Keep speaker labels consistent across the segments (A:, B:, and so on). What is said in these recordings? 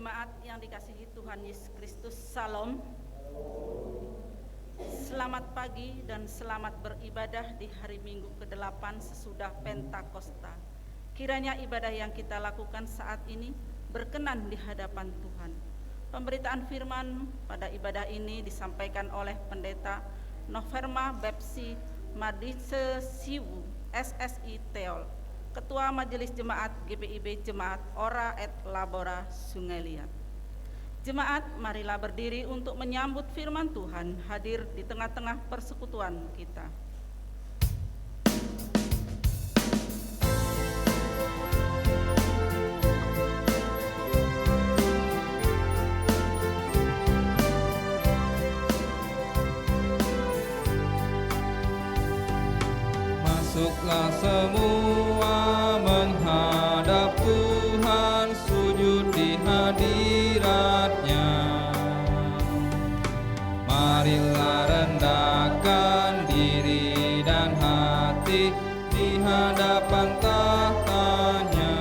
A: Jemaat yang dikasihi Tuhan Yesus Kristus, Salam. Selamat pagi dan selamat beribadah di hari Minggu ke-8 sesudah Pentakosta. Kiranya ibadah yang kita lakukan saat ini berkenan di hadapan Tuhan. Pemberitaan firman pada ibadah ini disampaikan oleh Pendeta Noverma Bepsi Madise Siwu, SSI Teol, Ketua Majelis Jemaat GPIB Jemaat Ora et Labora Sungai Liat. Jemaat, marilah berdiri untuk menyambut firman Tuhan hadir di tengah-tengah persekutuan kita.
B: Masuklah semua menghadap Tuhan, sujud di hadirat-Nya. Marilah rendahkan diri dan hati di hadapan tahta-Nya.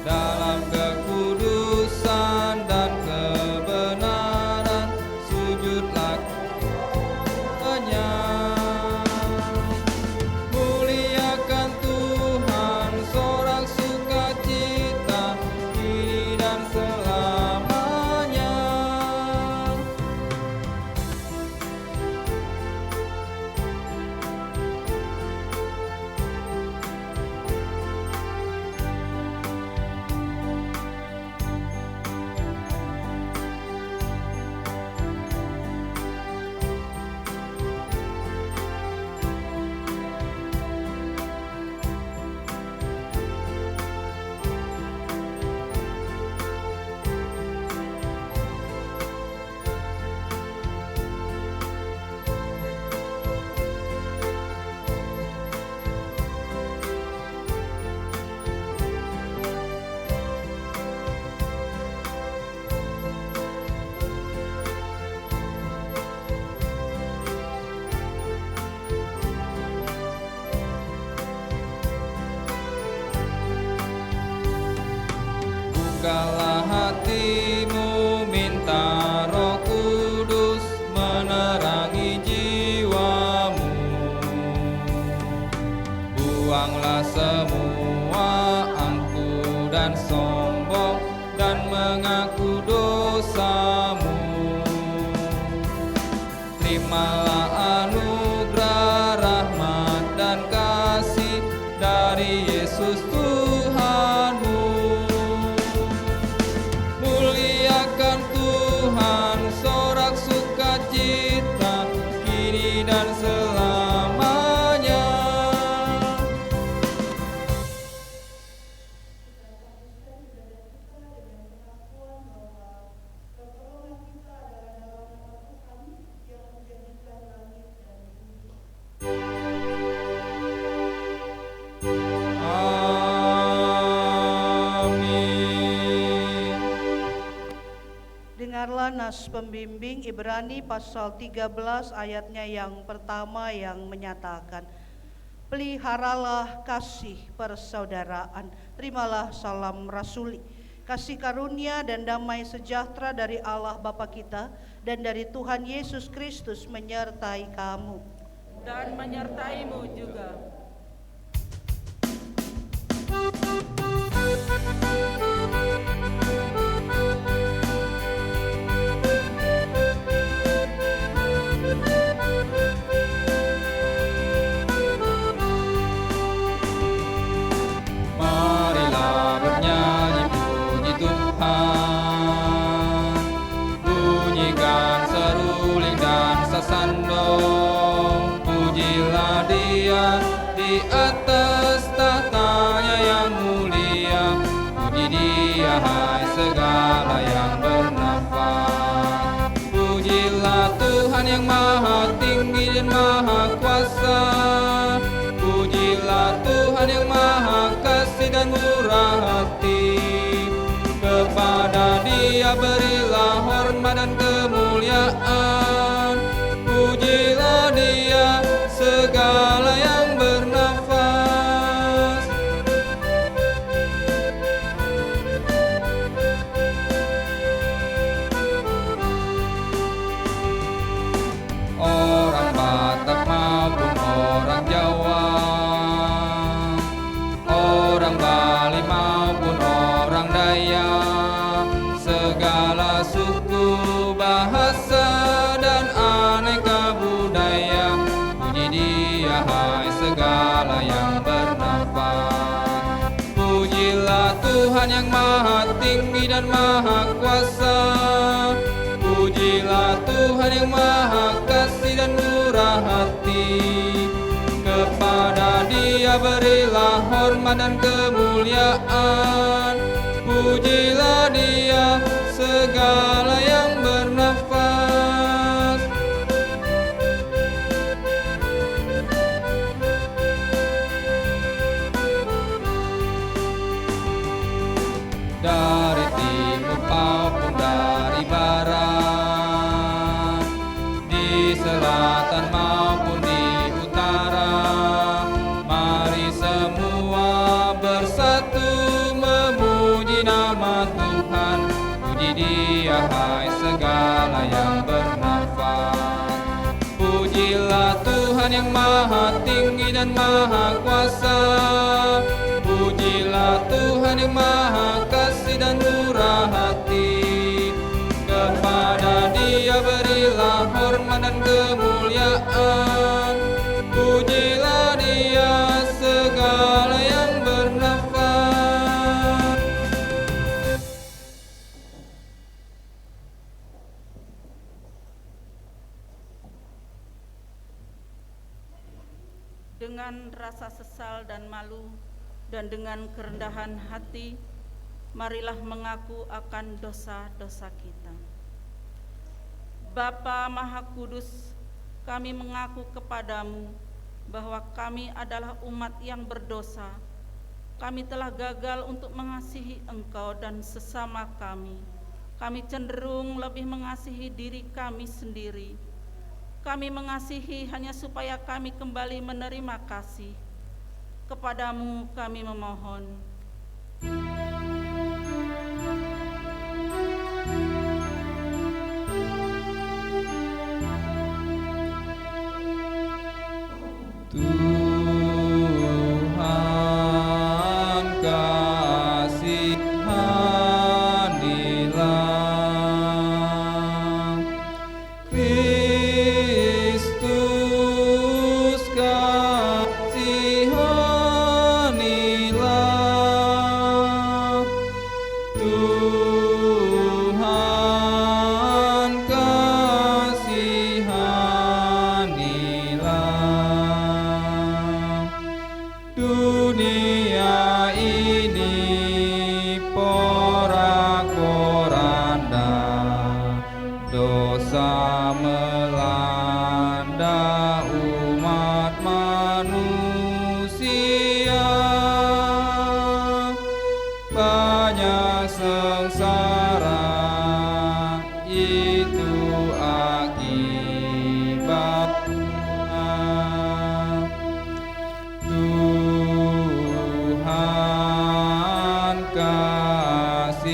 B: Dalam kekudusan dan kebenaran, sujudlah Nya. Muliakan Tuhan, sorak sukacita, kini dan selamanya. Bukalah hatimu, minta Roh Kudus menerangi jiwamu. Buanglah semua angku dan sombong dan mengaku dosamu. Terimalah anugerah, rahmat dan kasih dari Yesus Tuhanmu. Muliakan Tuhan, sorak sukacita, kini dan selamanya. Amin.
C: Dengarlah nas pembimbing Ibrani pasal 13 ayatnya yang pertama yang menyatakan, peliharalah kasih persaudaraan, terimalah salam rasuli. Kasih karunia dan damai sejahtera dari Allah Bapa kita dan dari Tuhan Yesus Kristus menyertai kamu.
A: Dan menyertaimu juga.
B: Marilah bernyanyi puji Tuhan, bunyikan seruling dan sesandung. Pujilah Dia di atas tahtanya yang mulia. Puji Dia hai segala yang bernafas. Pujilah Tuhan yang maha tinggi dan maha kuasa. Pujilah Tuhan yang maha kasih dan murah hati. Kepada Dia berilah hormat dan kemuliaan. Pujilah Dia segala yang bernafas. tinggi dan maha kuasa. Pujilah Tuhan yang maha kasih dan murah hati. Kepada Dia berilah hormat dan kemuliaan. Pujilah Dia segala yang bernafas. Dari timur maupun dari barat, di selatan maupun di utara, mari semua bersatu memuji nama Tuhan. Puji Dia hai segala yang bernafas. Pujilah Tuhan yang maha tinggi dan maha kuasa. Pujilah Tuhan yang maha kasih dan murah hati. Kepada Dia berilah hormat dan kemuliaan. Pujilah Dia segala yang bernafas.
A: Dengan rasa sesal dan malu dan dengan kerendahan hati, marilah mengaku akan dosa-dosa kita. Bapa Maha Kudus, kami mengaku kepadamu bahwa kami adalah umat yang berdosa. Kami telah gagal untuk mengasihi Engkau dan sesama kami. Kami cenderung lebih mengasihi diri kami sendiri. Kami mengasihi hanya supaya kami kembali menerima kasih. Kepadamu kami memohon.
B: Tuhan kasihanilah, Kristus kasihanilah, Tuhan kasihanilah. Dunia ini porak-poranda, dosa melanda umat manusia. Banyak sengsara itu akibatnya. Tuhan kasihanilah,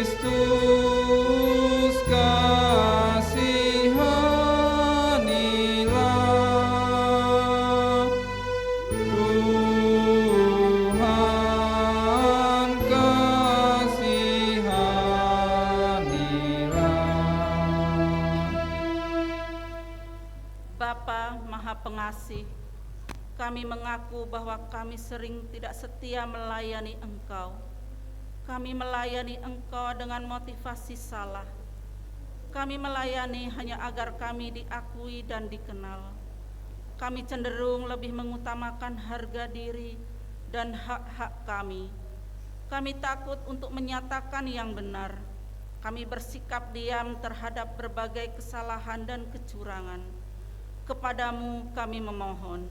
B: Kristus kasihanilah, Tuhan kasihanilah.
A: Bapa Maha Pengasih, kami mengaku bahwa kami sering tidak setia melayani Engkau. Kami melayani Engkau dengan motivasi salah. Kami melayani hanya agar kami diakui dan dikenal. Kami cenderung lebih mengutamakan harga diri dan hak-hak kami. Kami takut untuk menyatakan yang benar. Kami bersikap diam terhadap berbagai kesalahan dan kecurangan. Kepadamu kami memohon.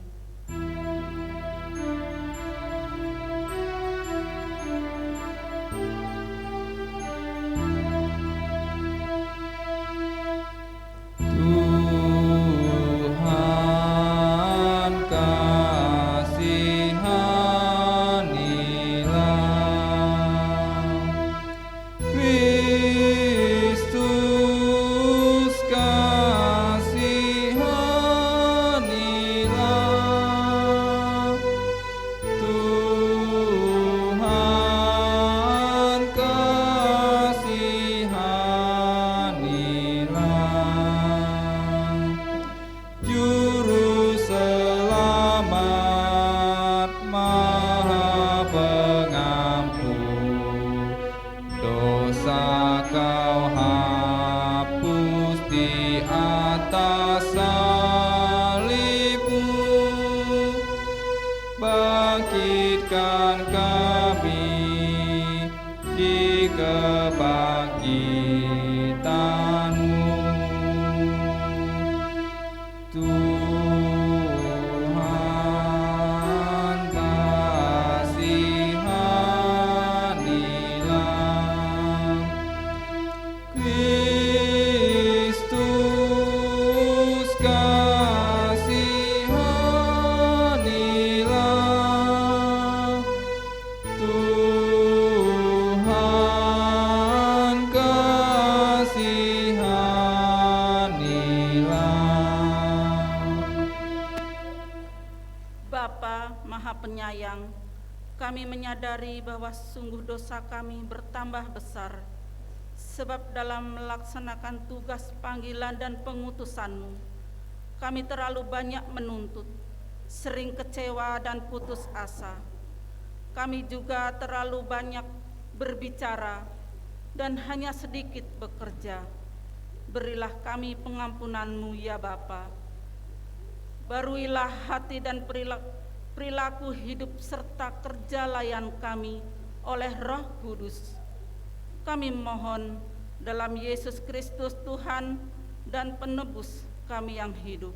B: Tuhan kasihanilah, Kristus kasihanilah, bangkitkan kami di kebangkitan-Mu. Tuhan, kasihanilah. Kristus, kasihanilah. Tuhan, kasihanilah.
A: Bapa Maha Penyayang, kami menyadari bahwa sungguh dosa kami bertambah besar, sebab dalam melaksanakan tugas panggilan dan pengutusan-Mu, kami terlalu banyak menuntut, sering kecewa dan putus asa. Kami juga terlalu banyak berbicara dan hanya sedikit bekerja. Berilah kami pengampunan-Mu ya Bapa. Baruilah hati dan perilaku hidup serta kerja layan kami oleh Roh Kudus. Kami mohon dalam Yesus Kristus Tuhan dan Penebus kami yang hidup.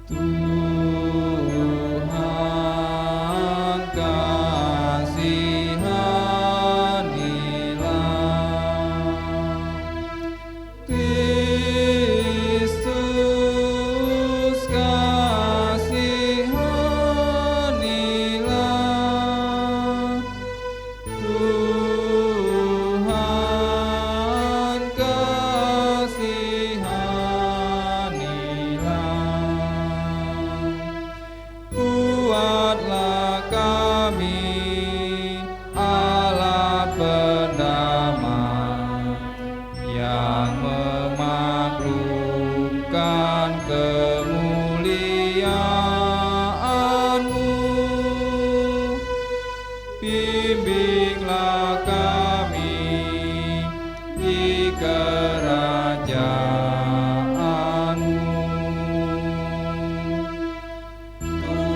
B: Tuhan, kasihanilah. Kristus, kasihanilah. Tuhan, kasihanilah. Kuatlah kami, alat pendamai yang memaklumkan kemuliaan-Mu. Bimbinglah kami di kerajaan-Mu. Tuhan,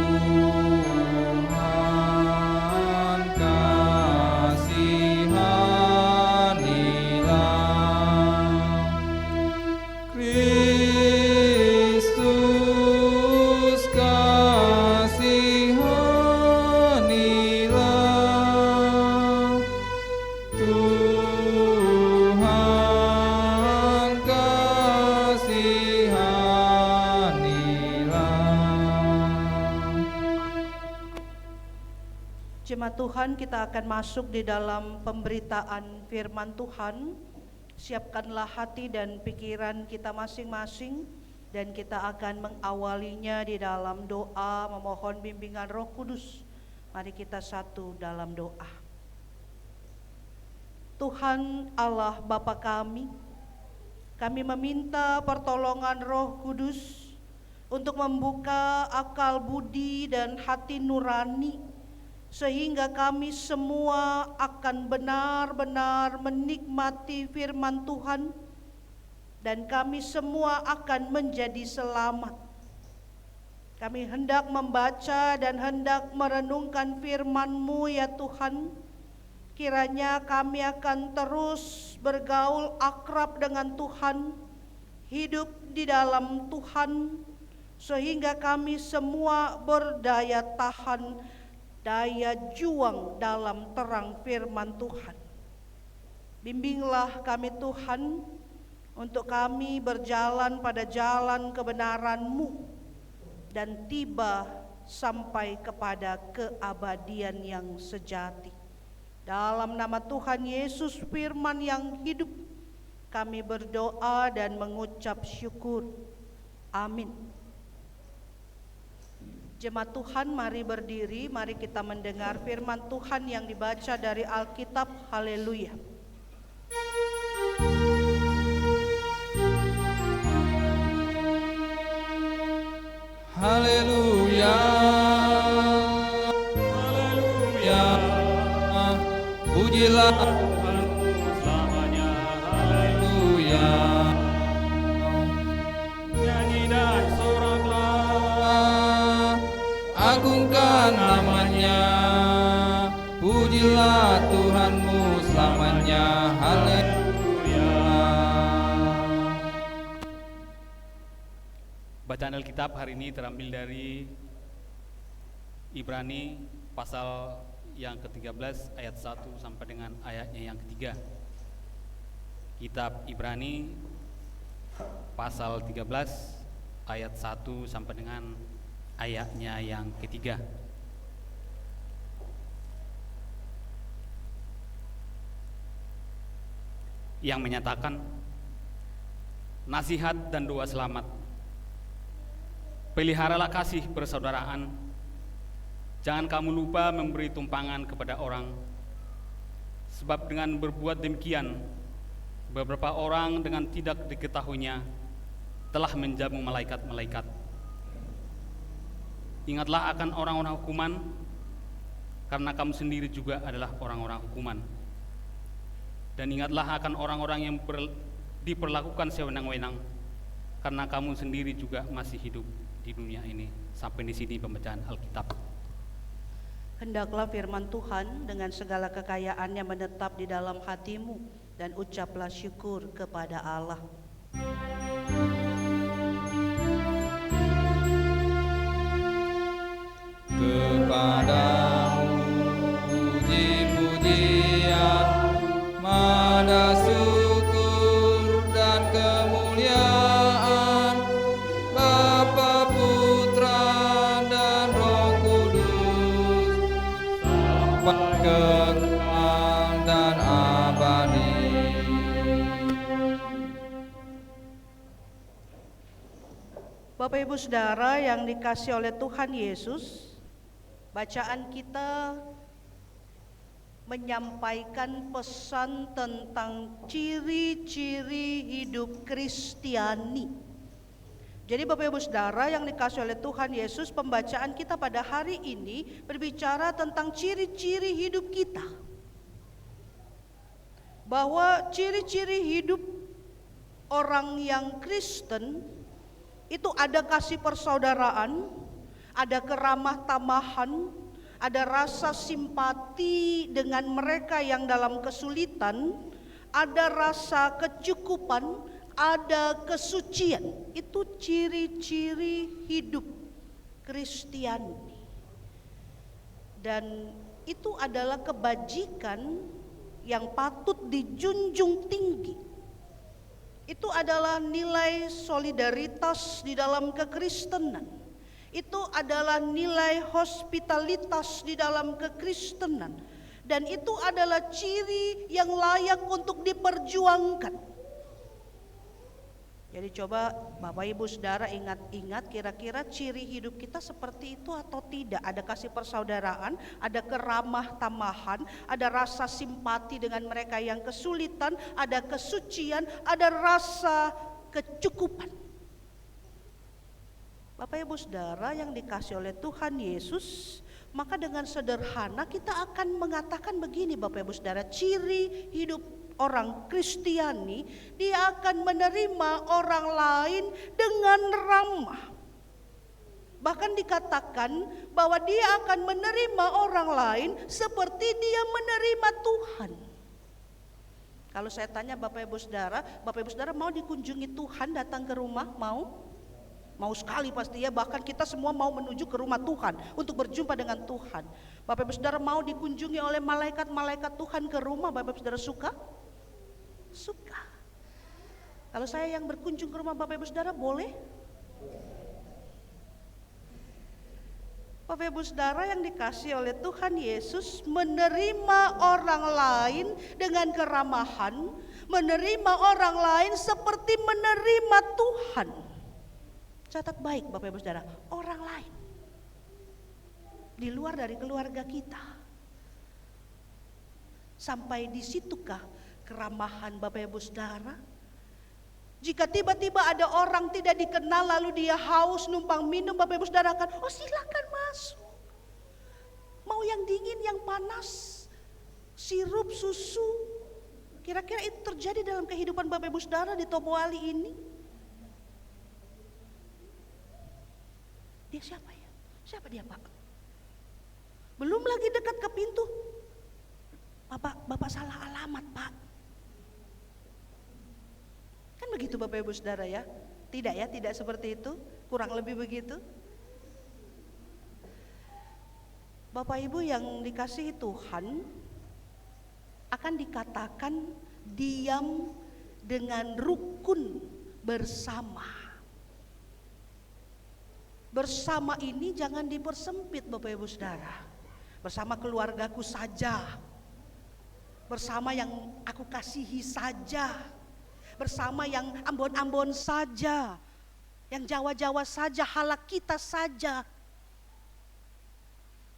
B: kasihanilah. Kristus, kasihanilah. Tuhan, kasihanilah.
C: Jemaat Tuhan, kita akan masuk di dalam pemberitaan firman Tuhan. Siapkanlah hati dan pikiran kita masing-masing, dan kita akan mengawalinya di dalam doa memohon bimbingan Roh Kudus. Mari kita satu dalam doa. Tuhan Allah Bapa kami meminta pertolongan Roh Kudus untuk membuka akal budi dan hati nurani, sehingga kami semua akan benar-benar menikmati firman Tuhan, dan kami semua akan menjadi selamat. Kami hendak membaca dan hendak merenungkan firman-Mu ya Tuhan. Kiranya kami akan terus bergaul akrab dengan Tuhan, hidup di dalam Tuhan, sehingga kami semua berdaya tahan, daya juang dalam terang firman Tuhan. Bimbinglah kami Tuhan, untuk kami berjalan pada jalan kebenaran-Mu dan tiba sampai kepada keabadian yang sejati. Dalam nama Tuhan Yesus firman yang hidup, kami berdoa dan mengucap syukur. Amin. Jemaat Tuhan, mari berdiri, mari kita mendengar firman Tuhan yang dibaca dari Alkitab. Haleluya.
B: Haleluya, haleluya, pujilah mulia.
D: Nyanyi dan soraklah,
B: Agungkan namanya, pujilah Tuhanmu selamanya. Haleluya.
D: Bacaan Alkitab hari ini terambil dari Ibrani pasal yang ke-13 ayat 1 sampai dengan ayatnya yang ketiga. Kitab Ibrani pasal 13 ayat 1 sampai dengan ayatnya yang ketiga. Yang menyatakan nasihat dan doa selamat. Peliharalah kasih persaudaraan. Jangan kamu lupa memberi tumpangan kepada orang, sebab dengan berbuat demikian beberapa orang dengan tidak diketahuinya telah menjamu malaikat-malaikat. Ingatlah akan orang-orang hukuman, karena kamu sendiri juga adalah orang-orang hukuman. Dan ingatlah akan orang-orang yang diperlakukan sewenang-wenang, karena kamu sendiri juga masih hidup di dunia ini. Sampai di sini pembacaan Alkitab.
C: Hendaklah firman Tuhan dengan segala kekayaannya menetap di dalam hatimu, dan ucaplah syukur kepada Allah.
B: Kepadamu puji-pujian, mada syukur dan kemuliaan, Bapa, Putra, dan Roh Kudus, sampai kekal dan abadi.
C: Bapak Ibu Saudara yang dikasihi oleh Tuhan Yesus, bacaan kita menyampaikan pesan tentang ciri-ciri hidup Kristiani. Jadi Bapak Ibu Saudara yang dikasihi oleh Tuhan Yesus, pembacaan kita pada hari ini berbicara tentang ciri-ciri hidup kita. Bahwa ciri-ciri hidup orang yang Kristen itu ada kasih persaudaraan, ada keramah tamahan, ada rasa simpati dengan mereka yang dalam kesulitan, ada rasa kecukupan, ada kesucian. Itu ciri-ciri hidup Kristiani. Dan itu adalah kebajikan yang patut dijunjung tinggi. Itu adalah nilai solidaritas di dalam kekristenan. Itu adalah nilai hospitalitas di dalam kekristenan. Dan itu adalah ciri yang layak untuk diperjuangkan. Jadi coba Bapak Ibu Saudara ingat-ingat kira-kira ciri hidup kita seperti itu atau tidak. Ada kasih persaudaraan, ada keramah tamahan, ada rasa simpati dengan mereka yang kesulitan, ada kesucian, ada rasa kecukupan. Bapak Ibu Saudara yang dikasihi oleh Tuhan Yesus, maka dengan sederhana kita akan mengatakan begini Bapak Ibu Saudara, ciri hidup orang Kristiani, dia akan menerima orang lain dengan ramah. Bahkan dikatakan bahwa dia akan menerima orang lain seperti dia menerima Tuhan. Kalau saya tanya Bapak Ibu Saudara mau dikunjungi Tuhan, datang ke rumah? Mau sekali pasti ya, bahkan kita semua mau menuju ke rumah Tuhan untuk berjumpa dengan Tuhan. Bapak Ibu Saudara mau dikunjungi oleh malaikat-malaikat Tuhan ke rumah, Bapak Ibu Saudara suka? Suka. Kalau saya yang berkunjung ke rumah Bapak Ibu Saudara boleh? Bapak Ibu Saudara yang dikasihi oleh Tuhan Yesus, menerima orang lain dengan keramahan, menerima orang lain seperti menerima Tuhan. Catat baik Bapak Ibu Saudara, orang lain di luar dari keluarga kita. Sampai di situkah keramahan Bapak Ibu Saudara? Jika tiba-tiba ada orang tidak dikenal lalu dia haus numpang minum, Bapak Ibu Saudara akan, oh silakan masuk. Mau yang dingin, yang panas, sirup, susu, Kira-kira itu terjadi dalam kehidupan Bapak Ibu Saudara di Tomoali ini? Dia siapa ya? Siapa dia, Pak? Belum lagi dekat ke pintu. Bapak salah alamat, Pak. Kan begitu Bapak Ibu Saudara ya? Tidak ya, tidak seperti itu. Kurang lebih begitu. Bapak Ibu yang dikasihi Tuhan, akan dikatakan diam dengan rukun bersama. Bersama ini jangan dipersempit Bapak Ibu Saudara. Bersama keluargaku saja. Bersama yang aku kasihi saja. Bersama yang Ambon-Ambon saja. Yang Jawa-Jawa saja, halak kita saja.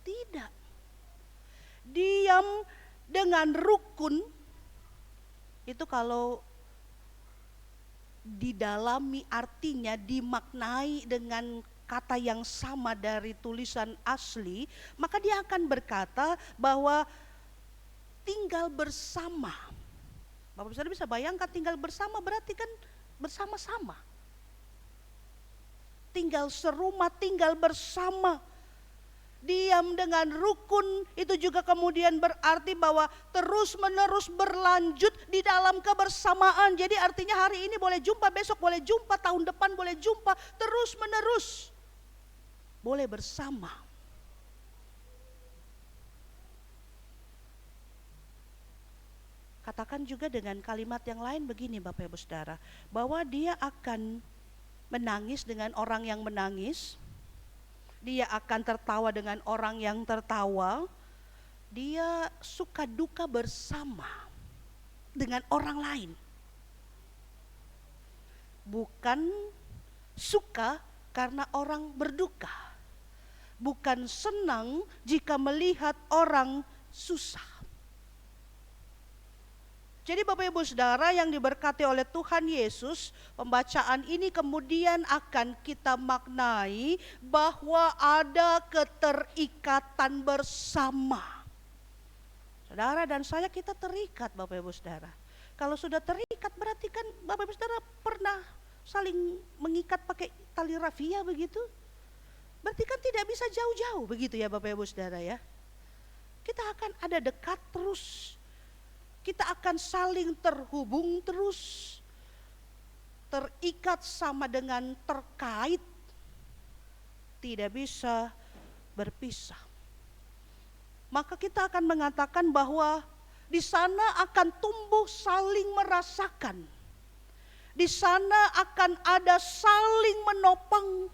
C: Tidak. Diam dengan rukun itu kalau didalami artinya, dimaknai dengan kata yang sama dari tulisan asli, maka dia akan berkata bahwa tinggal bersama. Bapak Saudara bisa bayangkan tinggal bersama berarti kan bersama-sama. Tinggal serumah, tinggal bersama. Diam dengan rukun itu juga kemudian berarti bahwa terus menerus berlanjut di dalam kebersamaan. Jadi artinya hari ini boleh jumpa, besok boleh jumpa, tahun depan boleh jumpa, terus menerus boleh bersama. Katakan juga dengan kalimat yang lain begini Bapak Ibu Saudara, bahwa dia akan menangis dengan orang yang menangis. Dia akan tertawa dengan orang yang tertawa. Dia suka duka bersama dengan orang lain. Bukan suka karena orang berduka. Bukan senang jika melihat orang susah. Jadi Bapak Ibu Saudara yang diberkati oleh Tuhan Yesus, pembacaan ini kemudian akan kita maknai bahwa ada keterikatan bersama. Saudara dan saya kita terikat Bapak Ibu Saudara. Kalau sudah terikat berarti kan Bapak Ibu Saudara pernah saling mengikat pakai tali rafia begitu. Berarti kan tidak bisa jauh-jauh begitu ya Bapak Ibu Saudara ya. Kita akan ada dekat terus. Kita akan saling terhubung terus, terikat sama dengan terkait, tidak bisa berpisah. Maka kita akan mengatakan bahwa di sana akan tumbuh saling merasakan. Di sana akan ada saling menopang.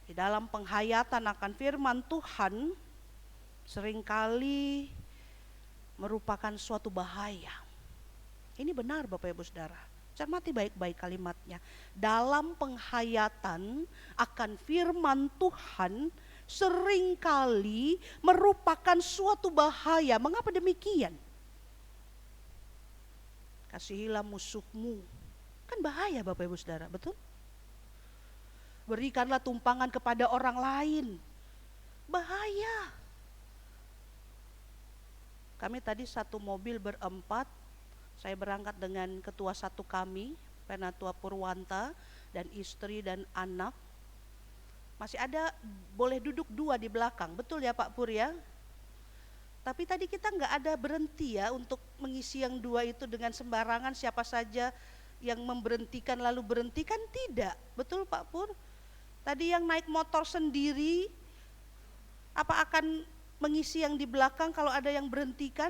C: Di dalam penghayatan akan firman Tuhan, seringkali merupakan suatu bahaya. Ini benar Bapak Ibu Saudara. Cermati baik-baik kalimatnya. Dalam penghayatan akan firman Tuhan seringkali merupakan suatu bahaya. Mengapa demikian? Kasihilah musuhmu. Kan bahaya Bapak Ibu Saudara, betul? Berikanlah tumpangan kepada orang lain. Bahaya. Kami tadi satu mobil berempat, saya berangkat dengan ketua satu kami, Penatua Purwanta, dan istri dan anak. Masih ada boleh duduk dua di belakang, betul ya Pak Pur ya? Tapi tadi kita nggak ada berhenti ya untuk mengisi yang dua itu dengan sembarangan siapa saja yang memberhentikan lalu berhentikan, tidak, betul Pak Pur? Tadi yang naik motor sendiri, apa akan mengisi yang di belakang kalau ada yang berhentikan?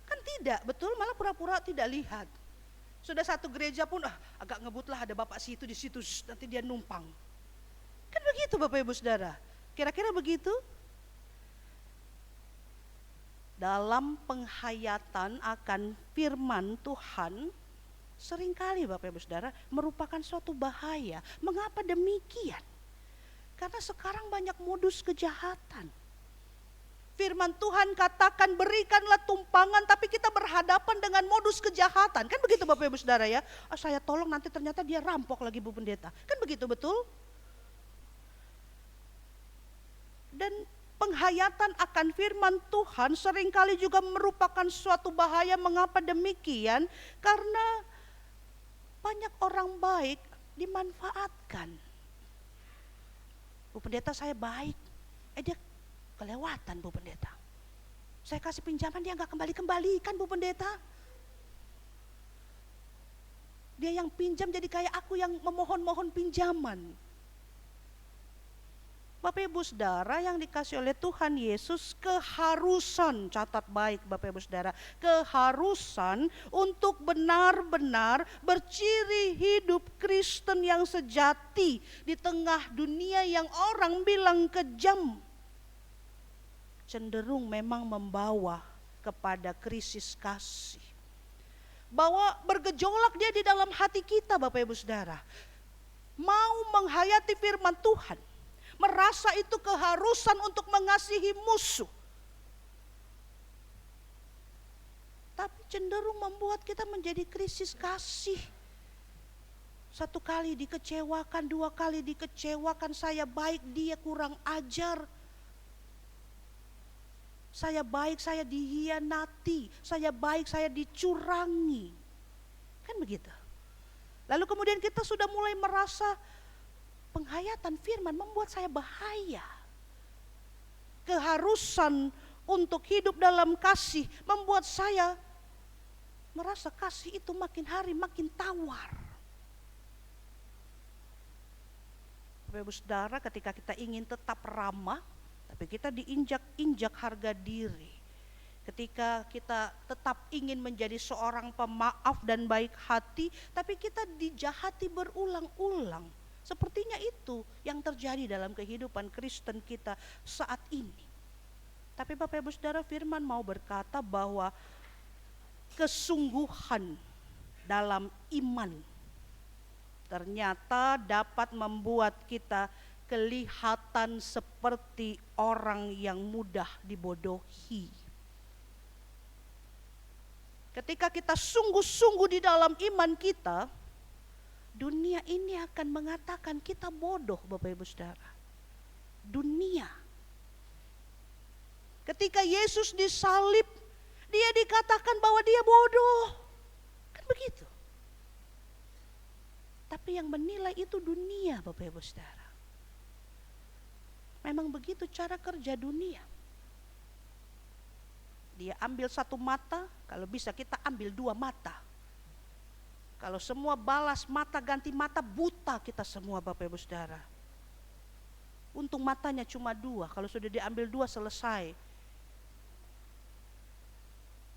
C: Kan tidak, betul, malah pura-pura tidak lihat. Sudah satu gereja pun agak ngebut lah ada bapak situ di situ, nanti dia numpang. Kan begitu Bapak Ibu Saudara. Kira-kira begitu? Dalam penghayatan akan firman Tuhan, seringkali Bapak Ibu Saudara merupakan suatu bahaya. Mengapa demikian? Karena sekarang banyak modus kejahatan. Firman Tuhan katakan berikanlah tumpangan, tapi kita berhadapan dengan modus kejahatan. Kan begitu Bapak Ibu Saudara ya. Saya tolong nanti ternyata dia rampok lagi Bu Pendeta. Kan begitu betul? Dan penghayatan akan firman Tuhan seringkali juga merupakan suatu bahaya. Mengapa demikian? Karena banyak orang baik dimanfaatkan. Bu pendeta, saya baik, dia kelewatan Bu pendeta. Saya kasih pinjaman, dia gak kembalikan Bu pendeta. Dia yang pinjam jadi kayak aku yang memohon-mohon pinjaman. Bapak Ibu Saudara yang dikasih oleh Tuhan Yesus, keharusan, catat baik Bapak Ibu Saudara, keharusan untuk benar-benar berciri hidup Kristen yang sejati di tengah dunia yang orang bilang kejam, cenderung memang membawa kepada krisis kasih. Bahwa bergejolak dia di dalam hati kita Bapak Ibu Saudara. Mau menghayati firman Tuhan, merasa itu keharusan untuk mengasihi musuh, tapi cenderung membuat kita menjadi krisis kasih. Satu kali dikecewakan, dua kali dikecewakan, saya baik dia kurang ajar. Saya baik, saya dihianati. Saya baik, saya dicurangi. Kan begitu. Lalu kemudian kita sudah mulai merasa penghayatan firman membuat saya bahaya. Keharusan untuk hidup dalam kasih membuat saya merasa kasih itu makin hari makin tawar. Bapak Ibu Saudara, ketika kita ingin tetap ramah, tapi kita diinjak-injak harga diri. Ketika kita tetap ingin menjadi seorang pemaaf dan baik hati, tapi kita dijahati berulang-ulang. Sepertinya itu yang terjadi dalam kehidupan Kristen kita saat ini. Tapi Bapak Ibu Saudara, firman mau berkata bahwa kesungguhan dalam iman ternyata dapat membuat kita kelihatan seperti orang yang mudah dibodohi. Ketika kita sungguh-sungguh di dalam iman kita, dunia ini akan mengatakan kita bodoh Bapak Ibu Saudara. Dunia. Ketika Yesus disalib, dia dikatakan bahwa dia bodoh. Kan begitu. Tapi yang menilai itu dunia Bapak Ibu Saudara. Memang begitu cara kerja dunia. Dia ambil satu mata, kalau bisa kita ambil dua mata. Kalau semua balas mata ganti mata, buta kita semua Bapak Ibu Saudara. Untung matanya cuma dua, kalau sudah diambil dua selesai.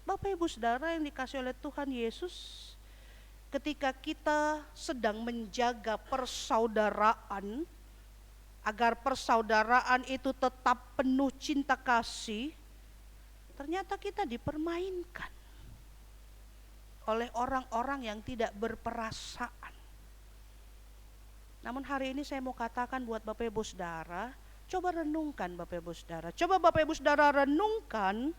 C: Bapak Ibu Saudara yang dikasih oleh Tuhan Yesus, ketika kita sedang menjaga persaudaraan, agar persaudaraan itu tetap penuh cinta kasih, ternyata kita dipermainkan oleh orang-orang yang tidak berperasaan. Namun hari ini saya mau katakan buat Bapak Ibu Saudara, coba renungkan Bapak Ibu Saudara. Coba Bapak Ibu Saudara renungkan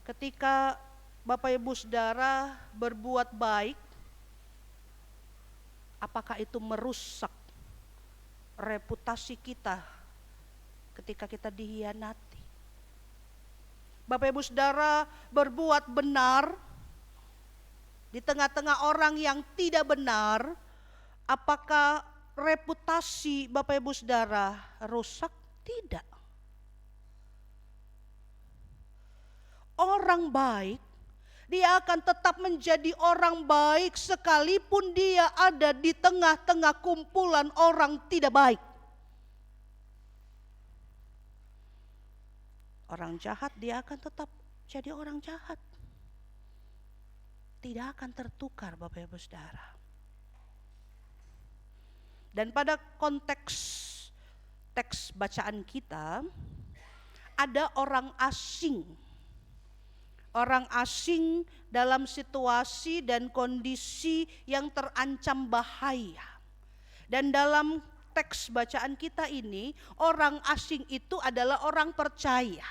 C: ketika Bapak Ibu Saudara berbuat baik, apakah itu merusak reputasi kita ketika kita dihianati? Bapak Ibu Saudara berbuat benar di tengah-tengah orang yang tidak benar, apakah reputasi Bapak Ibu Saudara rusak? Tidak. Orang baik, dia akan tetap menjadi orang baik sekalipun dia ada di tengah-tengah kumpulan orang tidak baik. Orang jahat dia akan tetap jadi orang jahat. Tidak akan tertukar Bapak Ibu Saudara. Dan pada konteks teks bacaan kita, ada orang asing. Orang asing dalam situasi dan kondisi yang terancam bahaya. Dan dalam teks bacaan kita ini, orang asing itu adalah orang percaya.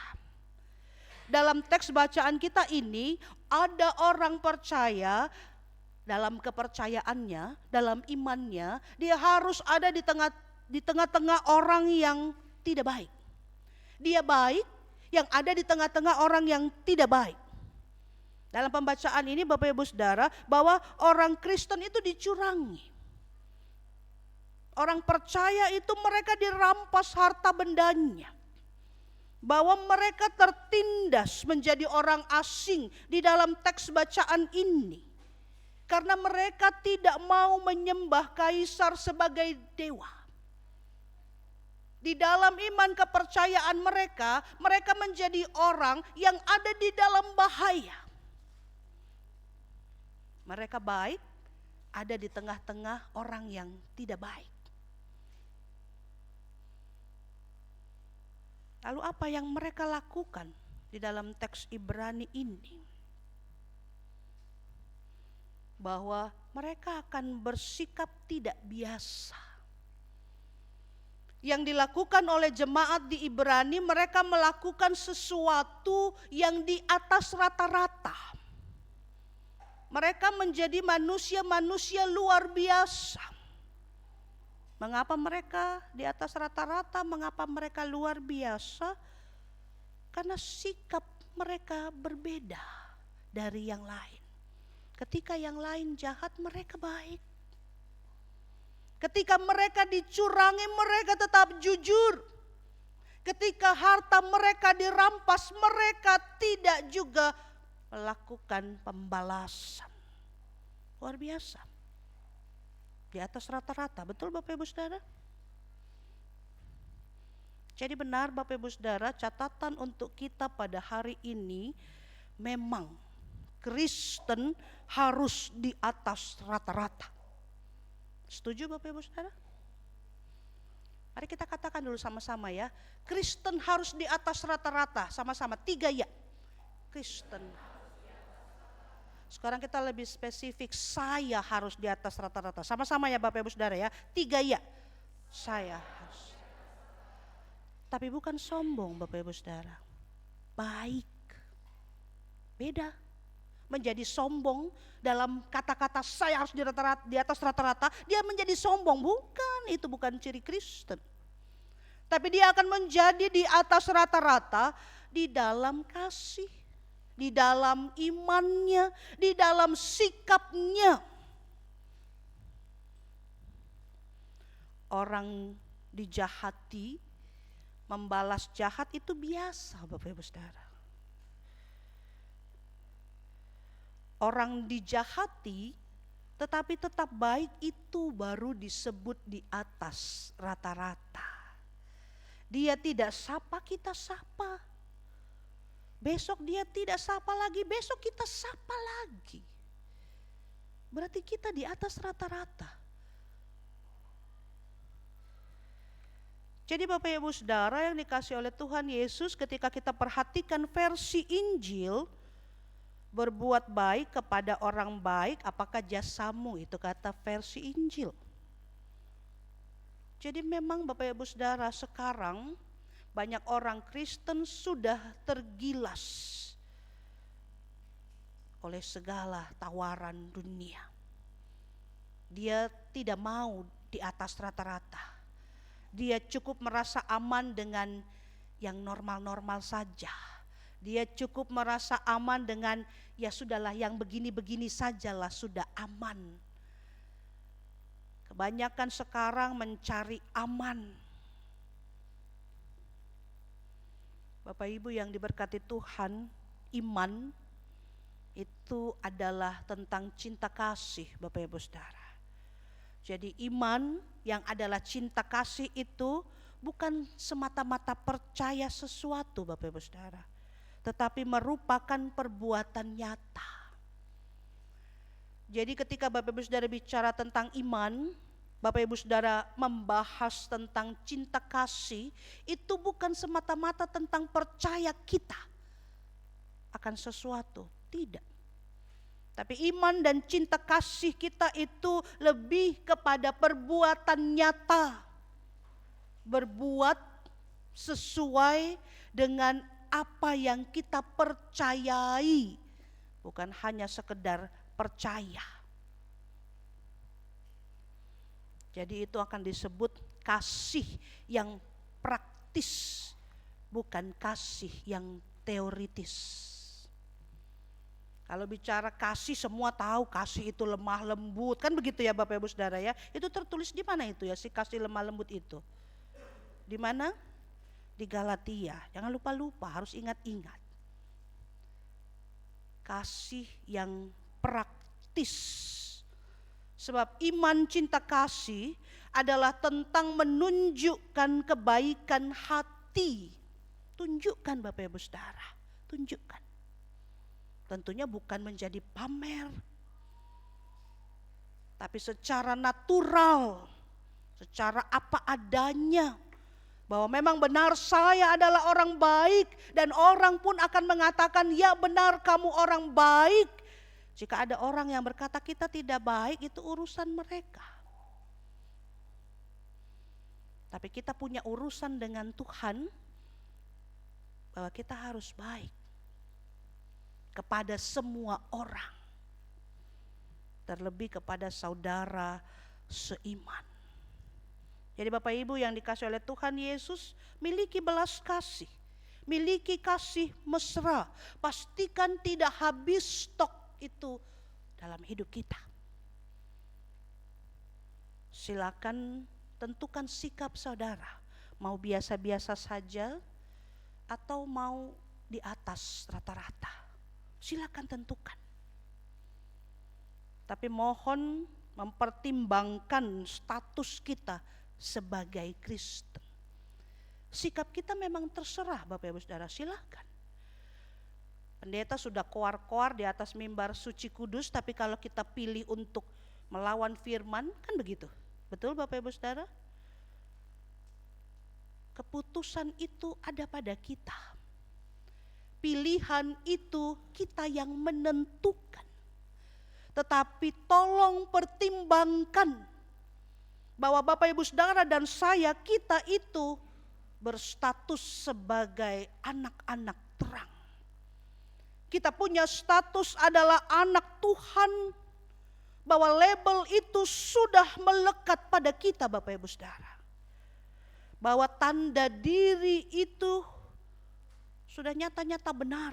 C: Dalam teks bacaan kita ini, ada orang percaya, dalam kepercayaannya, dalam imannya, dia harus ada di tengah-tengah orang yang tidak baik. Dia baik yang ada di tengah-tengah orang yang tidak baik. Dalam pembacaan ini Bapak Ibu Saudara, bahwa orang Kristen itu dicurangi. Orang percaya itu mereka dirampas harta bendanya. Bahwa mereka tertindas menjadi orang asing di dalam teks bacaan ini. Karena mereka tidak mau menyembah kaisar sebagai dewa. Di dalam iman kepercayaan mereka, mereka menjadi orang yang ada di dalam bahaya. Mereka baik, ada di tengah-tengah orang yang tidak baik. Lalu apa yang mereka lakukan di dalam teks Ibrani ini? Bahwa mereka akan bersikap tidak biasa. Yang dilakukan oleh jemaat di Ibrani, mereka melakukan sesuatu yang di atas rata-rata. Mereka menjadi manusia-manusia luar biasa. Mengapa mereka di atas rata-rata? Mengapa mereka luar biasa? Karena sikap mereka berbeda dari yang lain. Ketika yang lain jahat, mereka baik. Ketika mereka dicurangi, mereka tetap jujur. Ketika harta mereka dirampas, mereka tidak juga melakukan pembalasan. Luar biasa. Di atas rata-rata, betul Bapak Ibu Saudara? Jadi benar Bapak Ibu Saudara, catatan untuk kita pada hari ini, memang Kristen harus di atas rata-rata. Setuju Bapak Ibu Saudara? Mari kita katakan dulu sama-sama ya. Kristen harus di atas rata-rata. Sama-sama 3 ya. Kristen. Sekarang kita lebih spesifik. Saya harus di atas rata-rata. Sama-sama ya Bapak Ibu Saudara ya. 3 ya. Saya harus. Tapi bukan sombong Bapak Ibu Saudara. Baik. Beda. Menjadi sombong dalam kata-kata saya harus di atas rata-rata, dia menjadi sombong. Bukan, itu bukan ciri Kristen. Tapi dia akan menjadi di atas rata-rata di dalam kasih, di dalam imannya, di dalam sikapnya. Orang dijahati, membalas jahat itu biasa Bapak Ibu Saudara. Orang dijahati tetapi tetap baik itu baru disebut di atas rata-rata. Dia tidak sapa, kita sapa. Besok dia tidak sapa lagi, besok kita sapa lagi. Berarti kita di atas rata-rata. Jadi Bapak Ibu Saudara yang dikasihi oleh Tuhan Yesus, ketika kita perhatikan versi Injil, berbuat baik kepada orang baik, apakah jasamu? Itu kata versi Injil. Jadi memang Bapak Ibu Saudara, sekarang banyak orang Kristen sudah tergilas oleh segala tawaran dunia. Dia tidak mau di atas rata-rata. Dia cukup merasa aman dengan yang normal-normal saja. Dia cukup merasa aman dengan ya sudahlah yang begini-begini sajalah sudah aman. Kebanyakan sekarang mencari aman. Bapak Ibu yang diberkati Tuhan, iman itu adalah tentang cinta kasih Bapak Ibu Saudara. Jadi iman yang adalah cinta kasih itu bukan semata-mata percaya sesuatu Bapak Ibu Saudara, tetapi merupakan perbuatan nyata. Jadi ketika Bapak Ibu Saudara bicara tentang iman, Bapak Ibu Saudara membahas tentang cinta kasih, itu bukan semata-mata tentang percaya kita akan sesuatu, tidak. Tapi iman dan cinta kasih kita itu lebih kepada perbuatan nyata. Berbuat sesuai dengan apa yang kita percayai, bukan hanya sekedar percaya. Jadi itu akan disebut kasih yang praktis. praktis, bukan kasih yang teoritis. Kalau bicara kasih, semua tahu kasih itu lemah lembut, kan begitu ya Bapak Ibu Saudara ya. Itu tertulis di mana itu ya, si kasih lemah lembut itu? Di mana? Di Galatia. Jangan lupa-lupa, harus ingat-ingat. Kasih yang praktis. Sebab iman cinta kasih adalah tentang menunjukkan kebaikan hati. Tunjukkan Bapak Ibu Saudara, tunjukkan. Tentunya bukan menjadi pamer, tapi secara natural, secara apa adanya, bahwa memang benar saya adalah orang baik, dan orang pun akan mengatakan, ya benar kamu orang baik. Jika ada orang yang berkata kita tidak baik, itu urusan mereka. Tapi kita punya urusan dengan Tuhan, bahwa kita harus baik kepada semua orang, terlebih kepada saudara seiman. Jadi Bapak Ibu yang dikasihi oleh Tuhan Yesus, miliki belas kasih, miliki kasih mesra. Pastikan tidak habis stok itu dalam hidup kita. Silakan tentukan sikap saudara, mau biasa-biasa saja atau mau di atas rata-rata. Silakan tentukan. Tapi mohon mempertimbangkan status kita sebagai Kristen. Sikap kita memang terserah Bapak Ibu Saudara, silakan. Pendeta sudah koar-koar di atas mimbar suci kudus, tapi kalau kita pilih untuk melawan firman, kan begitu. Betul Bapak Ibu Saudara? Keputusan itu ada pada kita. Pilihan itu kita yang menentukan. Tetapi tolong pertimbangkan bahwa Bapak Ibu Saudara dan saya, kita itu berstatus sebagai anak-anak terang. Kita punya status adalah anak Tuhan, bahwa label itu sudah melekat pada kita Bapak Ibu Saudara. Bahwa tanda diri itu sudah nyata-nyata benar.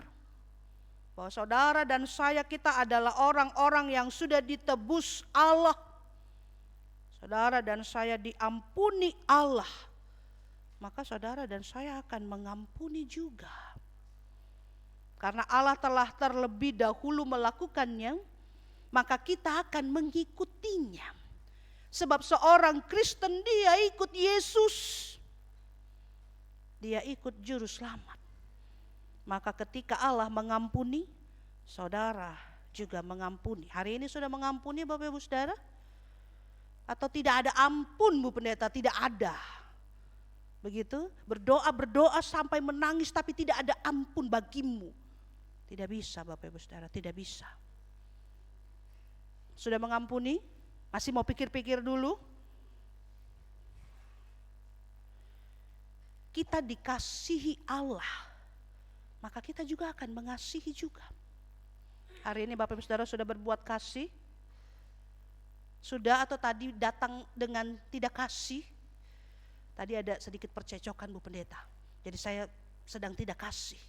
C: Bahwa saudara dan saya, kita adalah orang-orang yang sudah ditebus Allah. Saudara dan saya diampuni Allah. Maka saudara dan saya akan mengampuni juga. Karena Allah telah terlebih dahulu melakukannya, maka kita akan mengikutinya. Sebab seorang Kristen dia ikut Yesus. Dia ikut juru selamat. Maka ketika Allah mengampuni, saudara juga mengampuni. Hari ini sudah mengampuni Bapak Ibu Saudara? Atau tidak ada ampun Bu Pendeta? Tidak ada. Begitu? Berdoa sampai menangis tapi tidak ada ampun bagimu. Tidak bisa Bapak Ibu Saudara, tidak bisa. Sudah mengampuni? Masih mau pikir-pikir dulu? Kita dikasihi Allah, maka kita juga akan mengasihi juga. Hari ini Bapak Ibu Saudara sudah berbuat kasih? Sudah atau tadi datang dengan tidak kasih? Tadi ada sedikit percecokan Bu Pendeta. Jadi saya sedang tidak kasih.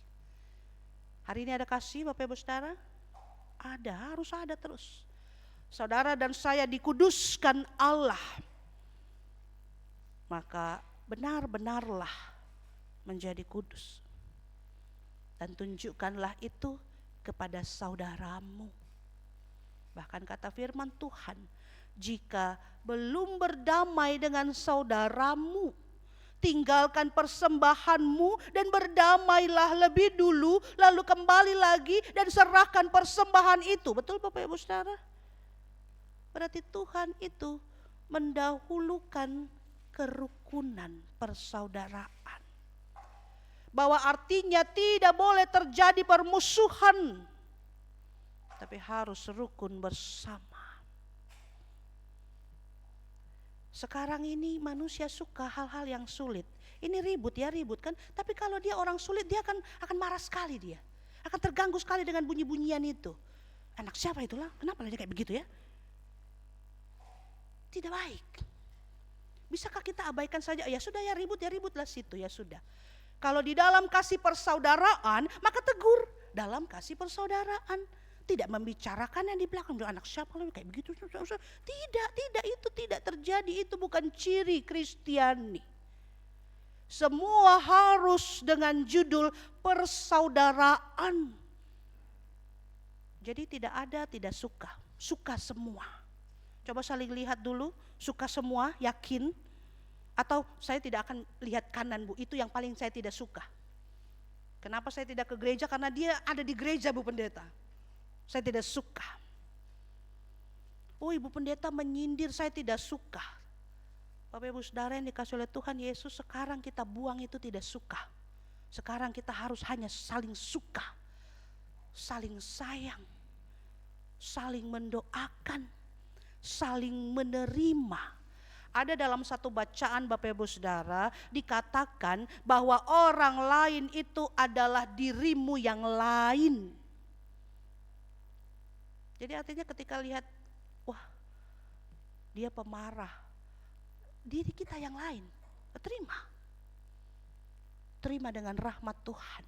C: Hari ini ada kasih Bapak Ibu Saudara? Ada, harus ada terus. Saudara dan saya dikuduskan Allah. Maka benar-benarlah menjadi kudus. Dan tunjukkanlah itu kepada saudaramu. Bahkan kata firman Tuhan, jika belum berdamai dengan saudaramu, tinggalkan persembahanmu dan berdamailah lebih dulu, lalu kembali lagi dan serahkan persembahan itu. Betul Bapak Ibu Saudara? Berarti Tuhan itu mendahulukan kerukunan persaudaraan. Bahwa artinya tidak boleh terjadi permusuhan, tapi harus rukun bersama. Sekarang ini manusia suka hal-hal yang sulit. Ini ribut kan. Tapi kalau dia orang sulit, dia akan marah sekali dia. Akan terganggu sekali dengan bunyi-bunyian itu. Anak siapa itulah? Kenapa dia kayak begitu ya? Tidak baik. Bisakah kita abaikan saja? Ya sudah ya ributlah situ ya sudah. Kalau di dalam kasih persaudaraan, maka tegur dalam kasih persaudaraan. Tidak membicarakan yang di belakang, anak siapa lu kayak begitu. Tidak, itu tidak terjadi, itu bukan ciri Kristiani. Semua harus dengan judul persaudaraan. Jadi tidak ada tidak suka, suka semua. Coba saling lihat dulu, suka semua, yakin? Atau saya tidak akan lihat kanan Bu, itu yang paling saya tidak suka. Kenapa saya tidak ke gereja? Karena dia ada di gereja Bu Pendeta. Saya tidak suka. Oh Ibu Pendeta menyindir, saya tidak suka. Bapak Ibu Saudara yang dikasih oleh Tuhan Yesus, sekarang kita buang itu tidak suka. Sekarang kita harus hanya saling suka, saling sayang, saling mendoakan, saling menerima. Ada dalam satu bacaan Bapak Ibu Saudara dikatakan bahwa orang lain itu adalah dirimu yang lain. Jadi artinya ketika lihat, wah dia pemarah, diri kita yang lain, terima dengan rahmat Tuhan.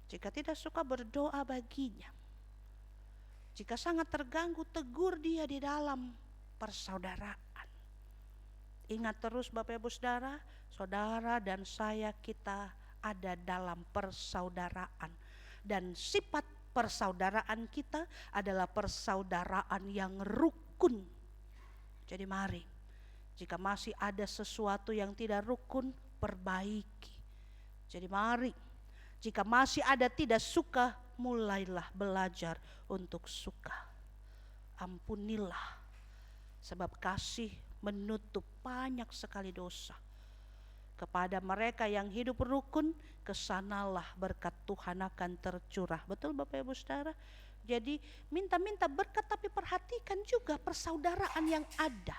C: Jika tidak suka, berdoa baginya. Jika sangat terganggu, tegur dia di dalam persaudaraan. Ingat terus Bapak Ibu Saudara, saudara dan saya kita ada dalam persaudaraan. Dan sifat persaudaraan kita adalah persaudaraan yang rukun. Jadi mari, jika masih ada sesuatu yang tidak rukun, perbaiki. Jadi mari, jika masih ada tidak suka, mulailah belajar untuk suka. Ampunilah, sebab kasih menutup banyak sekali dosa. Kepada mereka yang hidup rukun, kesanalah berkat Tuhan akan tercurah. Betul Bapak Ibu Saudara? Jadi minta-minta berkat, tapi perhatikan juga persaudaraan yang ada.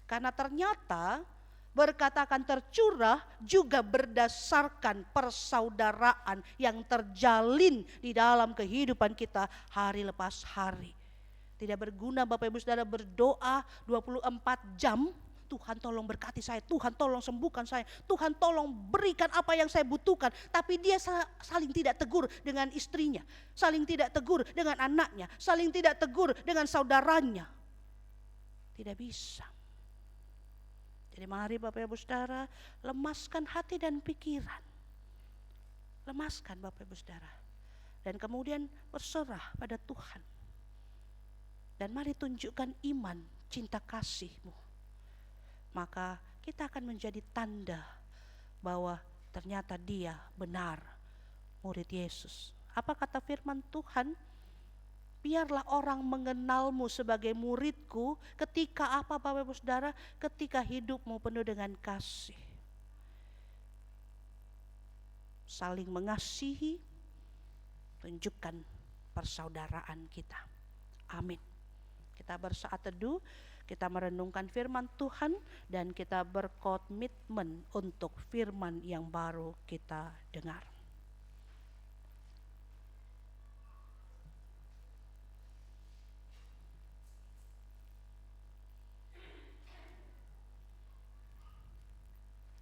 C: Karena ternyata berkat akan tercurah juga berdasarkan persaudaraan yang terjalin di dalam kehidupan kita hari lepas hari. Tidak berguna Bapak Ibu Saudara berdoa 24 jam, Tuhan tolong berkati saya, Tuhan tolong sembuhkan saya, Tuhan tolong berikan apa yang saya butuhkan. Tapi dia saling tidak tegur dengan istrinya, saling tidak tegur dengan anaknya, saling tidak tegur dengan saudaranya. Tidak bisa. Jadi mari Bapak Ibu Saudara, lemaskan hati dan pikiran. Lemaskan Bapak Ibu Saudara. Dan kemudian berserah pada Tuhan. Dan mari tunjukkan iman, cinta kasih-Mu. Maka kita akan menjadi tanda bahwa ternyata dia benar murid Yesus. Apa kata firman Tuhan? Biarlah orang mengenalmu sebagai muridku ketika apa Bapak Ibu Saudara? Ketika hidupmu penuh dengan kasih. Saling mengasihi, tunjukkan persaudaraan kita. Amin. Kita bersaat teduh, kita merenungkan firman Tuhan dan kita berkomitmen untuk firman yang baru kita dengar.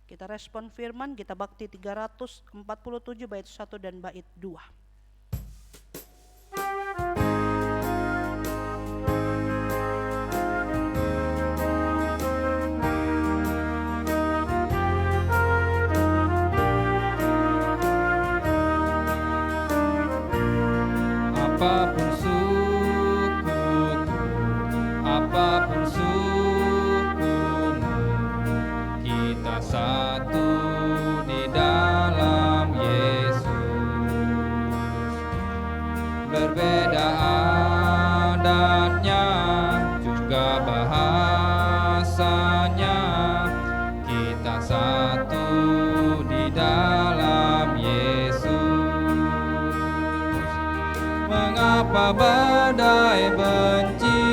C: Kita respon firman, kita bakti 347 bait 1 dan bait 2.
B: Apapun sukuku, apapun sukumu, kita satu di dalam Yesus. Berbeda adatnya, juga bahasanya, kita satu di dalam Yesus. Mengapa badai benci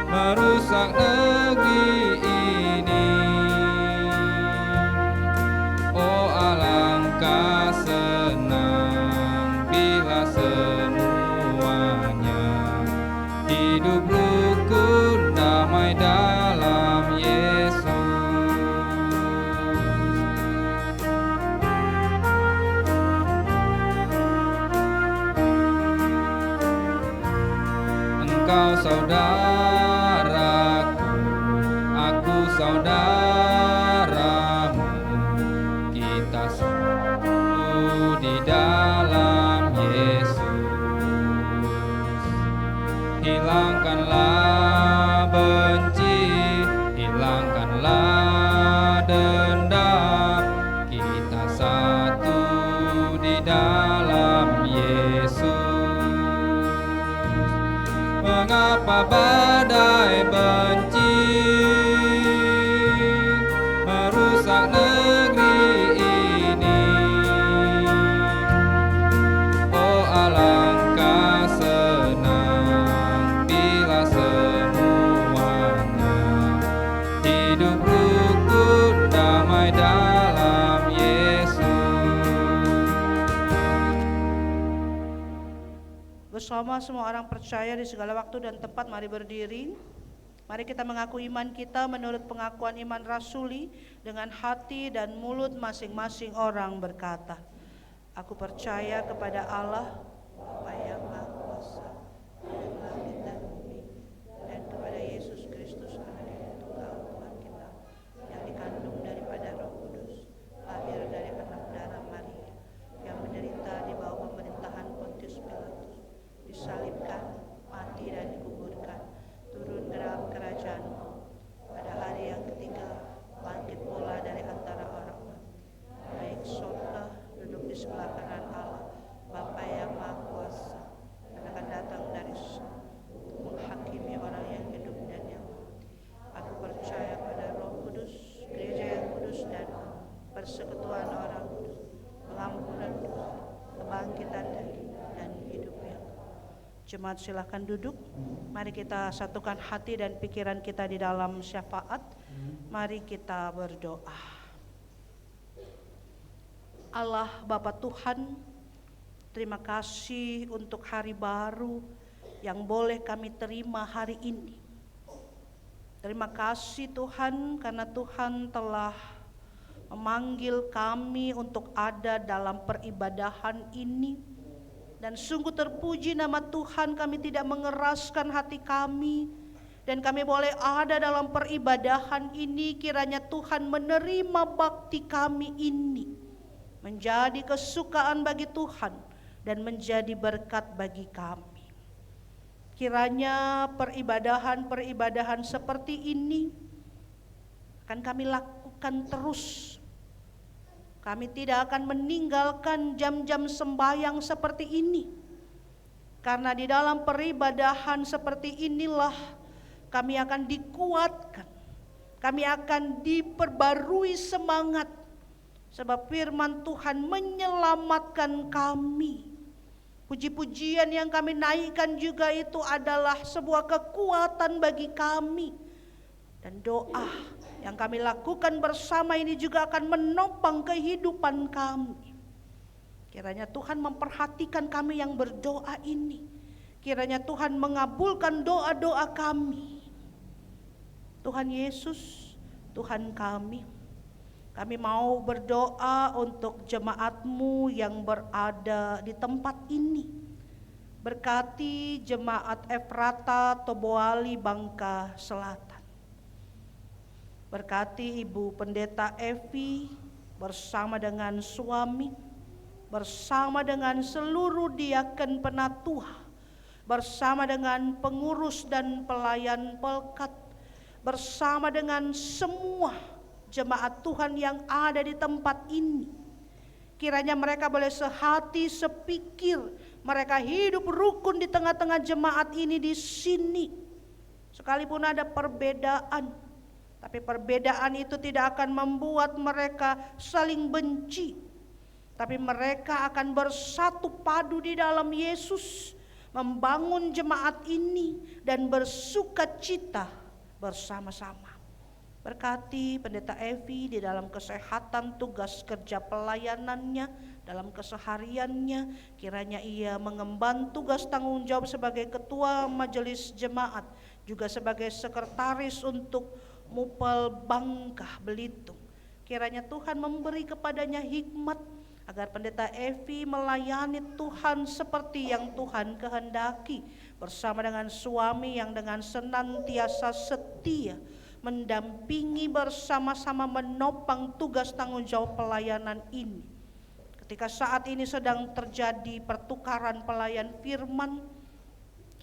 B: merusak negeri ini? Oh alangkah senang bila semuanya hidup rukun Engkau saudaraku, aku saudaramu, kita satu di dalam Yesus. Hilangkanlah benci, hilangkanlah dendam, kita satu di dalam Yesus. Mengapa badai benci merusak negeri ini? Oh alangkah senang bila semuanya hidup rukun damai dalam Yesus.
C: Bersama semua orang percaya di segala waktu dan tempat, mari berdiri. Mari kita mengaku iman kita menurut pengakuan iman rasuli dengan hati dan mulut masing-masing orang berkata, aku percaya kepada Allah, Bapa yang Maha Kuasa, yang langit dan bumi, dan kepada Yesus Kristus anak yang tunggal Tuhan kita, yang dikandung daripada Roh Kudus, lahir dari anak darah Maria, yang menderita di bawah pemerintahan Pontius Pilatus, disalibkan, mati dan dikuburkan, turun ke dalam kerajaan maut, pada hari yang ketiga bangkit pula dari antara orang mati, naik surga, duduk di sebelah kanan Allah, Bapa yang Maha Kuasa, dan akan datang dari surga untuk menghakimi orang yang hidup dan yang mati. Aku percaya pada Roh Kudus, gereja yang kudus dan persekutuan orang kudus, pengampunan dosa, kebangkitan dan hidup yang kekal. Jemaat silakan duduk. Mari kita satukan hati dan pikiran kita di dalam syafaat. Mari kita berdoa. Allah Bapa Tuhan, terima kasih untuk hari baru yang boleh kami terima hari ini. Terima kasih Tuhan karena Tuhan telah memanggil kami untuk ada dalam peribadahan ini. Dan sungguh terpuji nama Tuhan, kami tidak mengeraskan hati kami, dan kami boleh ada dalam peribadahan ini. Kiranya Tuhan menerima bakti kami ini menjadi kesukaan bagi Tuhan dan menjadi berkat bagi kami. Kiranya peribadahan seperti ini akan kami lakukan terus. Kami tidak akan meninggalkan jam-jam sembahyang seperti ini. Karena di dalam peribadahan seperti inilah kami akan dikuatkan. Kami akan diperbarui semangat. Sebab firman Tuhan menyelamatkan kami. Puji-pujian yang kami naikkan juga itu adalah sebuah kekuatan bagi kami. Dan doa yang kami lakukan bersama ini juga akan menopang kehidupan kami. Kiranya Tuhan memperhatikan kami yang berdoa ini. Kiranya Tuhan mengabulkan doa-doa kami. Tuhan Yesus, Tuhan kami mau berdoa untuk jemaat-Mu yang berada di tempat ini. Berkati jemaat Efrata Toboali Bangka Selatan. Berkati Ibu Pendeta Evi bersama dengan suami, bersama dengan seluruh diaken penatua, bersama dengan pengurus dan pelayan pelkat, bersama dengan semua jemaat Tuhan yang ada di tempat ini. Kiranya mereka boleh sehati, sepikir, mereka hidup rukun di tengah-tengah jemaat ini di sini. Sekalipun ada perbedaan, tapi perbedaan itu tidak akan membuat mereka saling benci. Tapi mereka akan bersatu padu di dalam Yesus, membangun jemaat ini dan bersukacita bersama-sama. Berkati Pendeta Evi di dalam kesehatan tugas kerja pelayanannya, dalam kesehariannya. Kiranya ia mengemban tugas tanggung jawab sebagai ketua majelis jemaat, juga sebagai sekretaris untuk Mupel Bangka Belitung. Kiranya Tuhan memberi kepadanya hikmat agar Pendeta Evi melayani Tuhan seperti yang Tuhan kehendaki, bersama dengan suami yang dengan senantiasa setia mendampingi, bersama-sama menopang tugas tanggung jawab pelayanan ini. Ketika saat ini sedang terjadi pertukaran pelayan firman,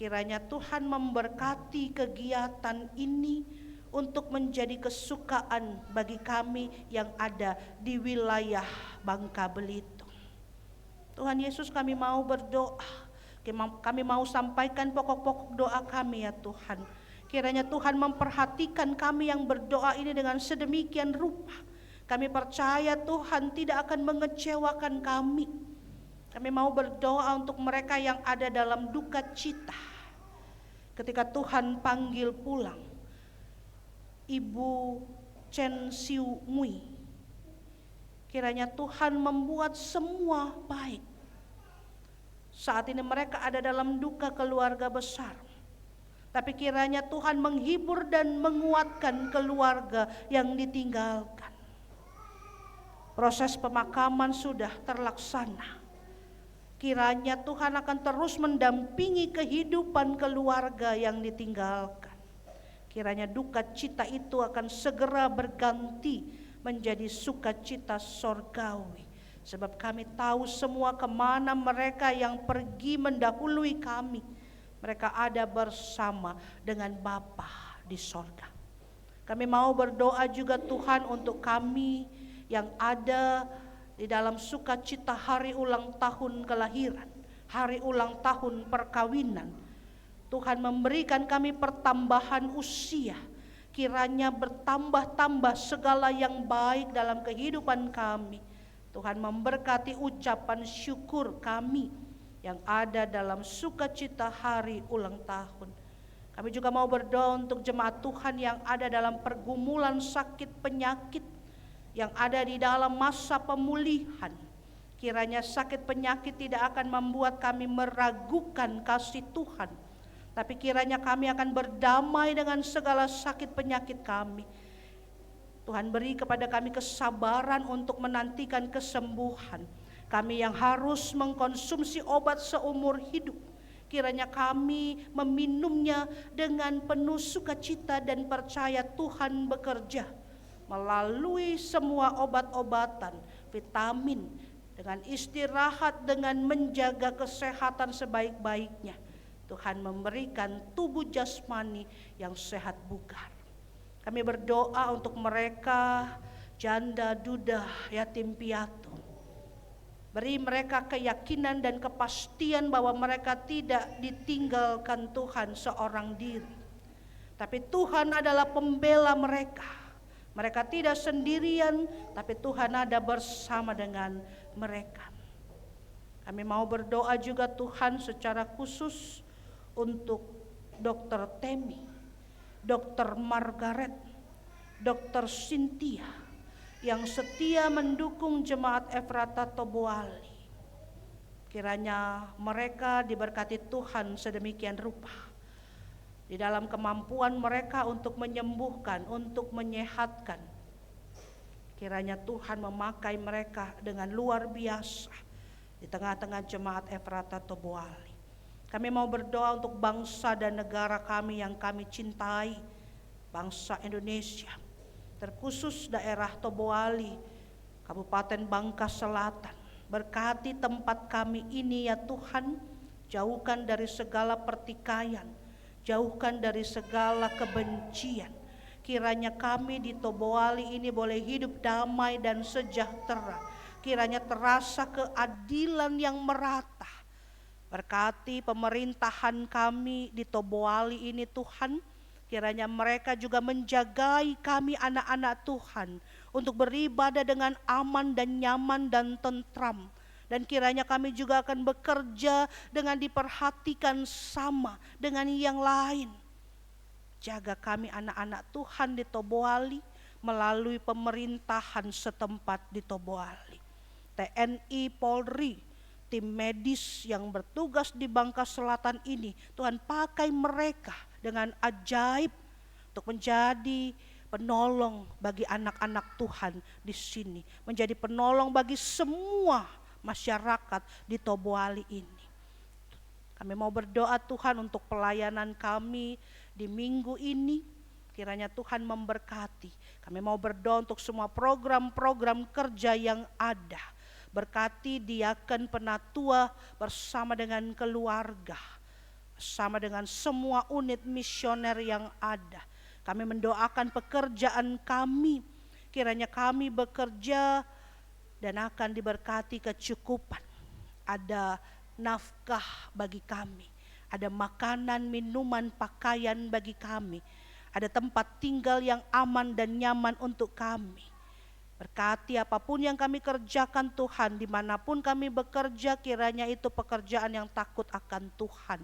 C: kiranya Tuhan memberkati kegiatan ini untuk menjadi kesukaan bagi kami yang ada di wilayah Bangka Belitung. Tuhan Yesus, kami mau berdoa, kami mau sampaikan pokok-pokok doa kami ya Tuhan. Kiranya Tuhan memperhatikan kami yang berdoa ini dengan sedemikian rupa. Kami percaya Tuhan tidak akan mengecewakan kami. Kami mau berdoa untuk mereka yang ada dalam duka cita. Ketika Tuhan panggil pulang Ibu Chen Siu Mui, kiranya Tuhan membuat semua baik. Saat ini mereka ada dalam duka keluarga besar, tapi kiranya Tuhan menghibur dan menguatkan keluarga yang ditinggalkan. Proses pemakaman sudah terlaksana. Kiranya Tuhan akan terus mendampingi kehidupan keluarga yang ditinggalkan. Kiranya duka cita itu akan segera berganti menjadi sukacita sorgawi. Sebab kami tahu semua kemana mereka yang pergi mendahului kami, mereka ada bersama dengan Bapa di sorga. Kami mau berdoa juga Tuhan untuk kami yang ada di dalam sukacita hari ulang tahun kelahiran, hari ulang tahun perkawinan. Tuhan memberikan kami pertambahan usia, kiranya bertambah-tambah segala yang baik dalam kehidupan kami. Tuhan memberkati ucapan syukur kami yang ada dalam sukacita hari ulang tahun. Kami juga mau berdoa untuk jemaat Tuhan yang ada dalam pergumulan sakit penyakit, yang ada di dalam masa pemulihan. Kiranya sakit penyakit tidak akan membuat kami meragukan kasih Tuhan, tapi kiranya kami akan berdamai dengan segala sakit penyakit kami. Tuhan beri kepada kami kesabaran untuk menantikan kesembuhan. Kami yang harus mengkonsumsi obat seumur hidup, kiranya kami meminumnya dengan penuh sukacita dan percaya Tuhan bekerja melalui semua obat-obatan, vitamin, dengan istirahat, dengan menjaga kesehatan sebaik-baiknya. Tuhan memberikan tubuh jasmani yang sehat bugar. Kami berdoa untuk mereka janda, duda, yatim piatu. Beri mereka keyakinan dan kepastian bahwa mereka tidak ditinggalkan Tuhan seorang diri, tapi Tuhan adalah pembela mereka. Mereka tidak sendirian, tapi Tuhan ada bersama dengan mereka. Kami mau berdoa juga Tuhan secara khusus untuk Dr. Temi, Dr. Margaret, Dr. Cynthia yang setia mendukung jemaat Efrata Tobuali. Kiranya mereka diberkati Tuhan sedemikian rupa di dalam kemampuan mereka untuk menyembuhkan, untuk menyehatkan. Kiranya Tuhan memakai mereka dengan luar biasa di tengah-tengah jemaat Efrata Tobuali. Kami mau berdoa untuk bangsa dan negara kami yang kami cintai, bangsa Indonesia, terkhusus daerah Tobuali, Kabupaten Bangka Selatan. Berkati tempat kami ini ya Tuhan, jauhkan dari segala pertikaian, jauhkan dari segala kebencian. Kiranya kami di Tobuali ini boleh hidup damai dan sejahtera. Kiranya terasa keadilan yang merata. Berkati pemerintahan kami di Tobuali ini Tuhan. Kiranya mereka juga menjagai kami anak-anak Tuhan untuk beribadah dengan aman dan nyaman dan tentram. Dan kiranya kami juga akan bekerja dengan diperhatikan sama dengan yang lain. Jaga kami anak-anak Tuhan di Tobuali melalui pemerintahan setempat di Tobuali. TNI, Polri, tim medis yang bertugas di Bangka Selatan ini, Tuhan pakai mereka dengan ajaib untuk menjadi penolong bagi anak-anak Tuhan di sini, menjadi penolong bagi semua masyarakat di Tobuali ini. Kami mau berdoa Tuhan untuk pelayanan kami di minggu ini, kiranya Tuhan memberkati. Kami mau berdoa untuk semua program-program kerja yang ada. Berkati diaken penatua bersama dengan keluarga, bersama dengan semua unit misioner yang ada. Kami mendoakan pekerjaan kami, kiranya kami bekerja dan akan diberkati kecukupan. Ada nafkah bagi kami, ada makanan, minuman, pakaian bagi kami, ada tempat tinggal yang aman dan nyaman untuk kami. Berkati apapun yang kami kerjakan Tuhan, dimanapun kami bekerja, kiranya itu pekerjaan yang takut akan Tuhan.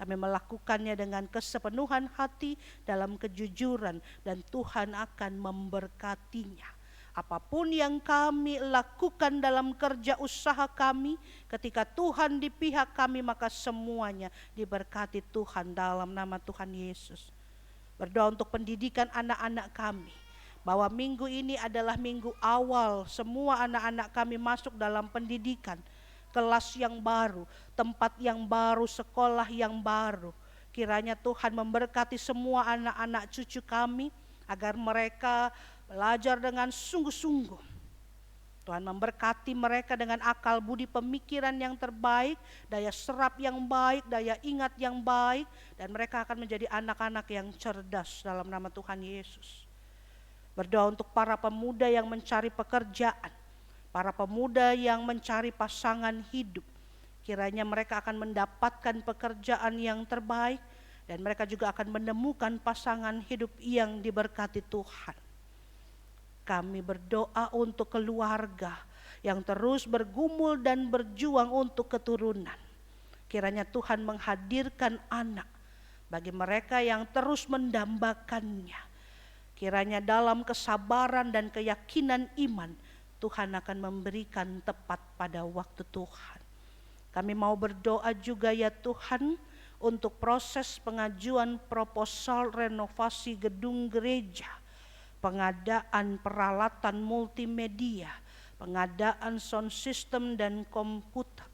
C: Kami melakukannya dengan kesepenuhan hati dalam kejujuran, dan Tuhan akan memberkatinya. Apapun yang kami lakukan dalam kerja usaha kami, ketika Tuhan di pihak kami, maka semuanya diberkati Tuhan dalam nama Tuhan Yesus. Berdoa untuk pendidikan anak-anak kami, bahwa minggu ini adalah minggu awal semua anak-anak kami masuk dalam pendidikan. Kelas yang baru, tempat yang baru, sekolah yang baru. Kiranya Tuhan memberkati semua anak-anak cucu kami, agar mereka belajar dengan sungguh-sungguh. Tuhan memberkati mereka dengan akal budi pemikiran yang terbaik, daya serap yang baik, daya ingat yang baik, dan mereka akan menjadi anak-anak yang cerdas dalam nama Tuhan Yesus. Berdoa untuk para pemuda yang mencari pekerjaan, para pemuda yang mencari pasangan hidup. Kiranya mereka akan mendapatkan pekerjaan yang terbaik, dan mereka juga akan menemukan pasangan hidup yang diberkati Tuhan. Kami berdoa untuk keluarga yang terus bergumul dan berjuang untuk keturunan. Kiranya Tuhan menghadirkan anak bagi mereka yang terus mendambakannya. Kiranya dalam kesabaran dan keyakinan iman, Tuhan akan memberikan tepat pada waktu Tuhan. Kami mau berdoa juga ya Tuhan, untuk proses pengajuan proposal renovasi gedung gereja, pengadaan peralatan multimedia, pengadaan sound system dan komputer.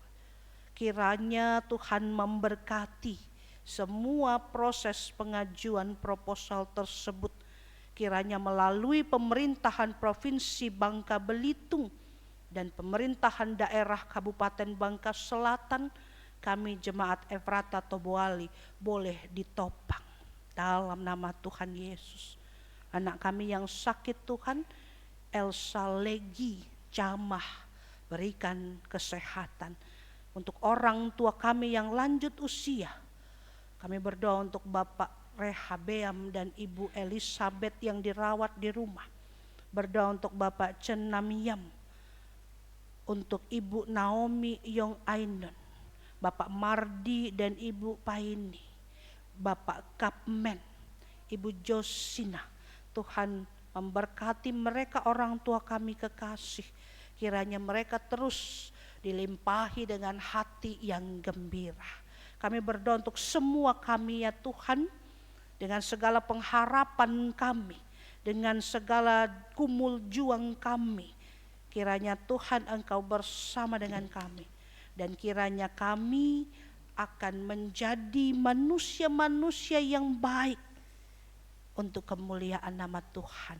C: Kiranya Tuhan memberkati semua proses pengajuan proposal tersebut. Kiranya melalui pemerintahan Provinsi Bangka Belitung dan pemerintahan daerah Kabupaten Bangka Selatan, kami jemaat Efrata Tobuali boleh ditopang dalam nama Tuhan Yesus. Anak kami yang sakit Tuhan, Elsa Legi Jamah, berikan kesehatan. Untuk orang tua kami yang lanjut usia, kami berdoa untuk Bapak Rehabeam dan Ibu Elizabeth yang dirawat di rumah. Berdoa untuk Bapak Chen Namiyam, untuk Ibu Naomi Yong Ainon, Bapak Mardi dan Ibu Paini, Bapak Kapmen, Ibu Josina. Tuhan memberkati mereka, orang tua kami kekasih. Kiranya mereka terus dilimpahi dengan hati yang gembira. Kami berdoa untuk semua kami ya Tuhan, dengan segala pengharapan kami, dengan segala gumul juang kami. Kiranya Tuhan Engkau bersama dengan kami, dan kiranya kami akan menjadi manusia-manusia yang baik untuk kemuliaan nama Tuhan.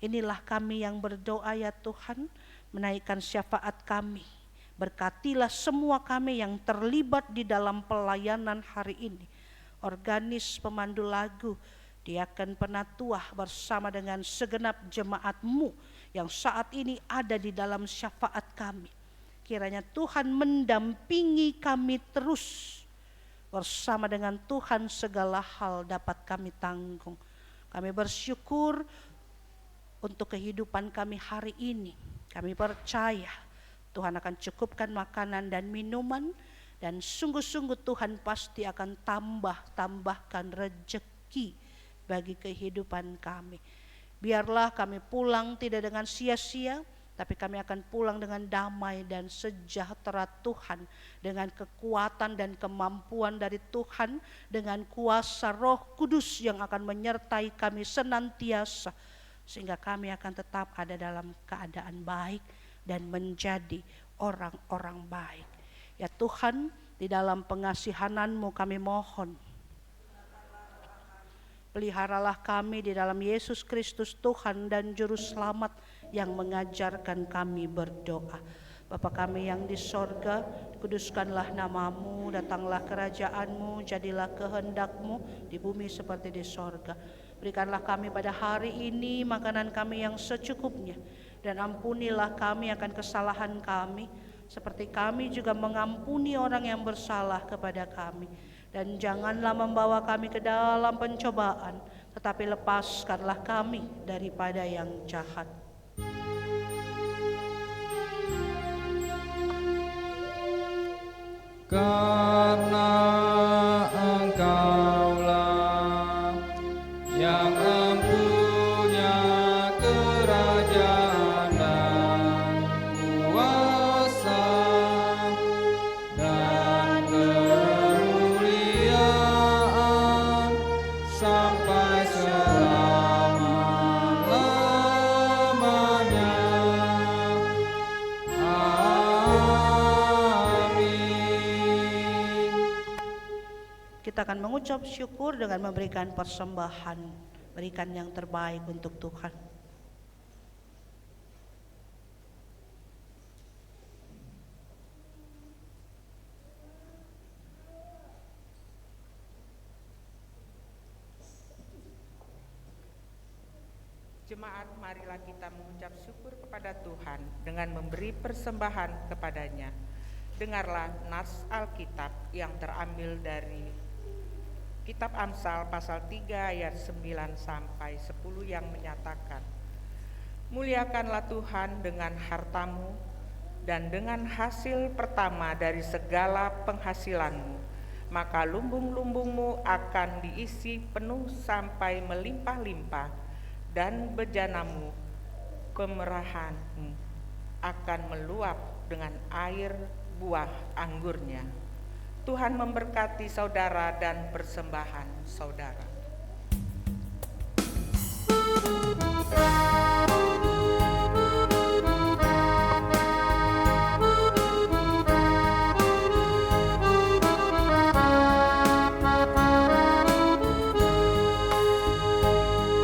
C: Inilah kami yang berdoa ya Tuhan, menaikkan syafaat kami. Berkatilah semua kami yang terlibat di dalam pelayanan hari ini. Organis pemandu lagu, diaken penatuah bersama dengan segenap jemaat-Mu yang saat ini ada di dalam syafaat kami. Kiranya Tuhan mendampingi kami terus. Bersama dengan Tuhan segala hal dapat kami tanggung. Kami bersyukur untuk kehidupan kami hari ini. Kami percaya Tuhan akan cukupkan makanan dan minuman, dan sungguh-sungguh Tuhan pasti akan tambahkan rejeki bagi kehidupan kami. Biarlah kami pulang tidak dengan sia-sia, tapi kami akan pulang dengan damai dan sejahtera Tuhan, dengan kekuatan dan kemampuan dari Tuhan, dengan kuasa Roh Kudus yang akan menyertai kami senantiasa sehingga kami akan tetap ada dalam keadaan baik dan menjadi orang-orang baik. Ya Tuhan, di dalam pengasihan-Mu kami mohon, peliharalah kami di dalam Yesus Kristus Tuhan dan Juru Selamat yang mengajarkan kami berdoa. Bapa kami yang di sorga, kuduskanlah nama-Mu, datanglah kerajaan-Mu, jadilah kehendak-Mu di bumi seperti di sorga. Berikanlah kami pada hari ini makanan kami yang secukupnya, dan ampunilah kami akan kesalahan kami, seperti kami juga mengampuni orang yang bersalah kepada kami. Dan janganlah membawa kami ke dalam pencobaan, tetapi lepaskanlah kami daripada yang jahat.
B: Karena Engkaulah yang empunya kerajaan dan kuasa dan kemuliaan sampai selama-lamanya.
C: Kita akan mengucap syukur dengan memberikan persembahan, berikan yang terbaik untuk Tuhan.
E: Jemaat, marilah kita mengucap syukur kepada Tuhan dengan memberi persembahan kepadanya. Dengarlah nas Alkitab yang terambil dari Kitab Amsal pasal 3 ayat 9 sampai 10 yang menyatakan, muliakanlah Tuhan dengan hartamu dan dengan hasil pertama dari segala penghasilanmu, maka lumbung-lumbungmu akan diisi penuh sampai melimpah-limpah, dan bejanamu, kemerahanmu akan meluap dengan air buah anggurnya. Tuhan memberkati saudara dan persembahan saudara.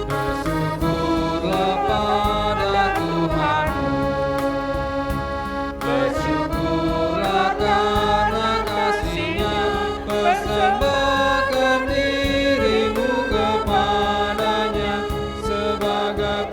B: Bersyukurlah pada Tuhanmu, bersyukurlah karena kasih-Nya, persembahkan dirimu kepadanya sebagai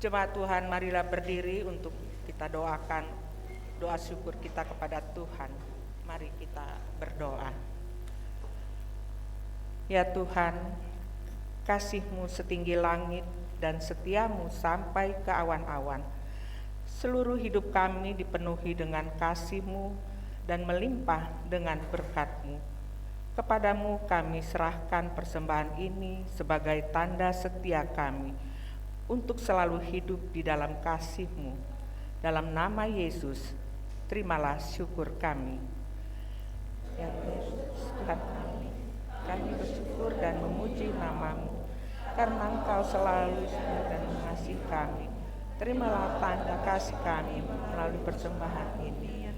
E: Jemaat Tuhan, marilah berdiri untuk kita doakan doa syukur kita kepada Tuhan. Mari kita berdoa. Ya Tuhan, kasih-Mu setinggi langit dan setia-Mu sampai ke awan-awan. Seluruh hidup kami dipenuhi dengan kasih-Mu dan melimpah dengan berkat-Mu. Kepadamu kami serahkan persembahan ini sebagai tanda setia kami untuk selalu hidup di dalam kasih-Mu. Dalam nama Yesus, terimalah syukur kami. Ya Yesus, Tuhan kami bersyukur dan memuji nama-Mu, karena Engkau selalu setia dan mengasihi kami. Terimalah tanda kasih kami melalui persembahan ini.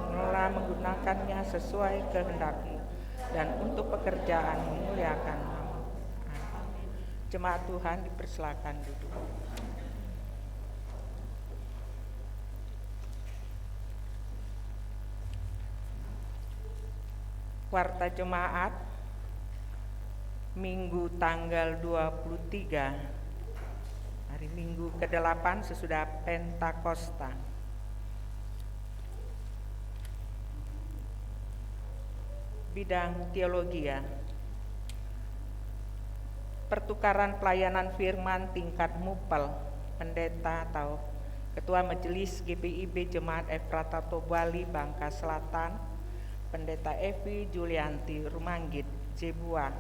E: Mengelola menggunakannya sesuai kehendak-Mu dan untuk pekerjaan memuliakan nama-Mu. Jemaat Tuhan dipersilakan duduk. Warta Jemaat Minggu tanggal 23, hari Minggu ke-8 sesudah Pentakosta. Bidang teologia, pertukaran pelayanan firman tingkat mupel, pendeta atau Ketua Majelis GPIB Jemaat Efrata Tobali Bangka Selatan, Pendeta Evi Julianti Rumanggit Jebua,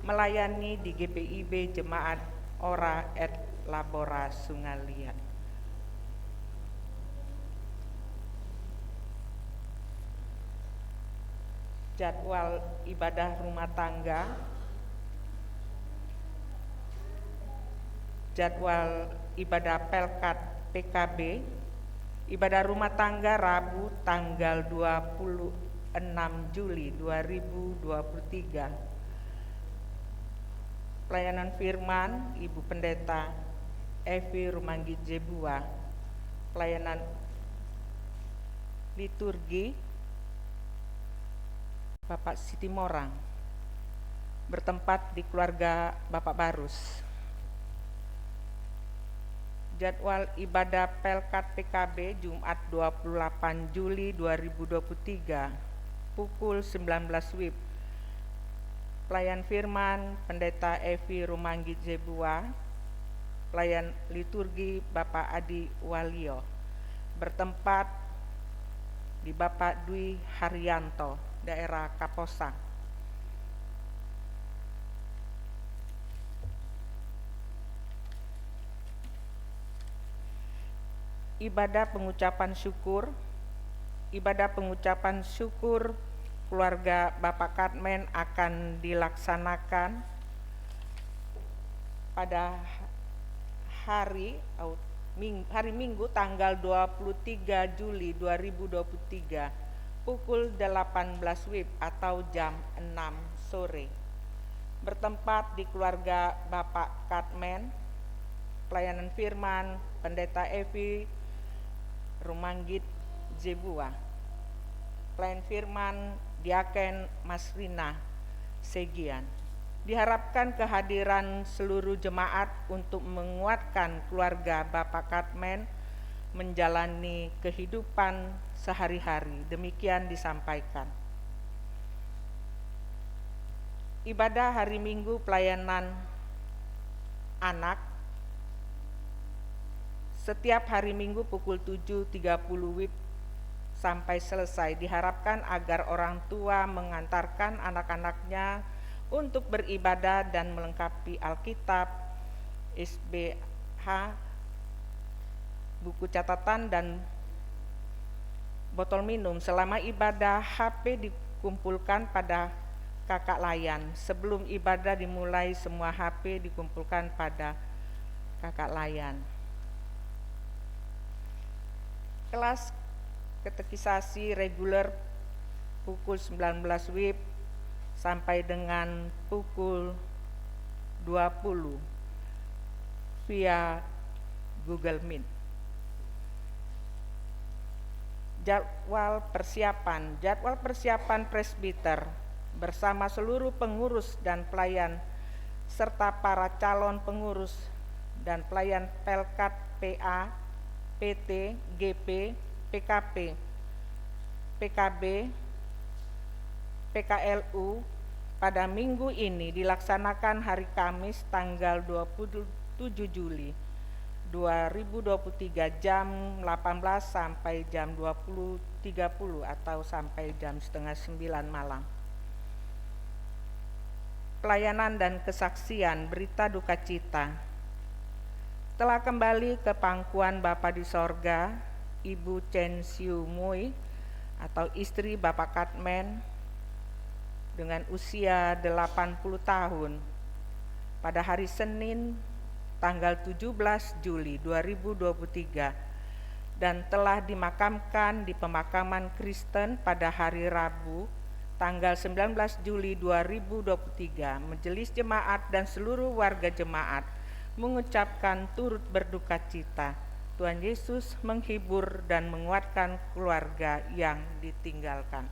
E: melayani di GPIB Jemaat Ora et Labora Sungalia. Jadwal ibadah rumah tangga, jadwal ibadah Pelkat PKB, ibadah rumah tangga Rabu tanggal 26 Juli 2023. Pelayanan firman Ibu Pendeta Evi Rumanggit Jebua. Pelayanan liturgi Bapak Siti Morang, bertempat di keluarga Bapak Barus. Jadwal ibadah Pelkat PKB Jumat 28 Juli 2023 pukul 19 WIB. Pelayan firman Pendeta Evi Rumanggit Jebua. Pelayan liturgi Bapak Adi Walio, bertempat di Bapak Dwi Haryanto, daerah Kaposang. Ibadah pengucapan syukur keluarga Bapak Katmen akan dilaksanakan pada hari Minggu tanggal 23 Juli 2023 pukul 18 WIB atau jam 6 sore. Bertempat di keluarga Bapak Katmen, pelayanan firman Pendeta Evi Rumanggit Jebua. Pelayan firman Diaken Masrina Segian. Diharapkan kehadiran seluruh jemaat untuk menguatkan keluarga Bapak Katmen menjalani kehidupan sehari-hari. Demikian disampaikan. Ibadah hari Minggu pelayanan anak setiap hari Minggu pukul 7.30 WIB sampai selesai. Diharapkan agar orang tua mengantarkan anak-anaknya untuk beribadah dan melengkapi Alkitab, SBH, buku catatan dan botol minum. Selama ibadah, HP dikumpulkan pada kakak layan. Sebelum ibadah dimulai, semua HP dikumpulkan pada kakak layan. Kelas katekisasi reguler pukul 19 WIB sampai dengan pukul 20 via Google Meet. Jadwal persiapan presbiter bersama seluruh pengurus dan pelayan serta para calon pengurus dan pelayan Pelkat PA, PT, GP, PKP, PKB, PKLU pada minggu ini dilaksanakan hari Kamis tanggal 27 Juli 2023 jam 18 sampai jam 20.30 atau sampai jam setengah 9 malam. Pelayanan dan kesaksian berita duka cita. Telah kembali ke pangkuan Bapa di sorga, Ibu Chen Siu Mui atau istri Bapak Katmen dengan usia 80 tahun pada hari Senin tanggal 17 Juli 2023 dan telah dimakamkan di pemakaman Kristen pada hari Rabu tanggal 19 Juli 2023. Majelis jemaat dan seluruh warga jemaat mengucapkan turut berduka cita. Tuhan Yesus menghibur dan menguatkan keluarga yang ditinggalkan.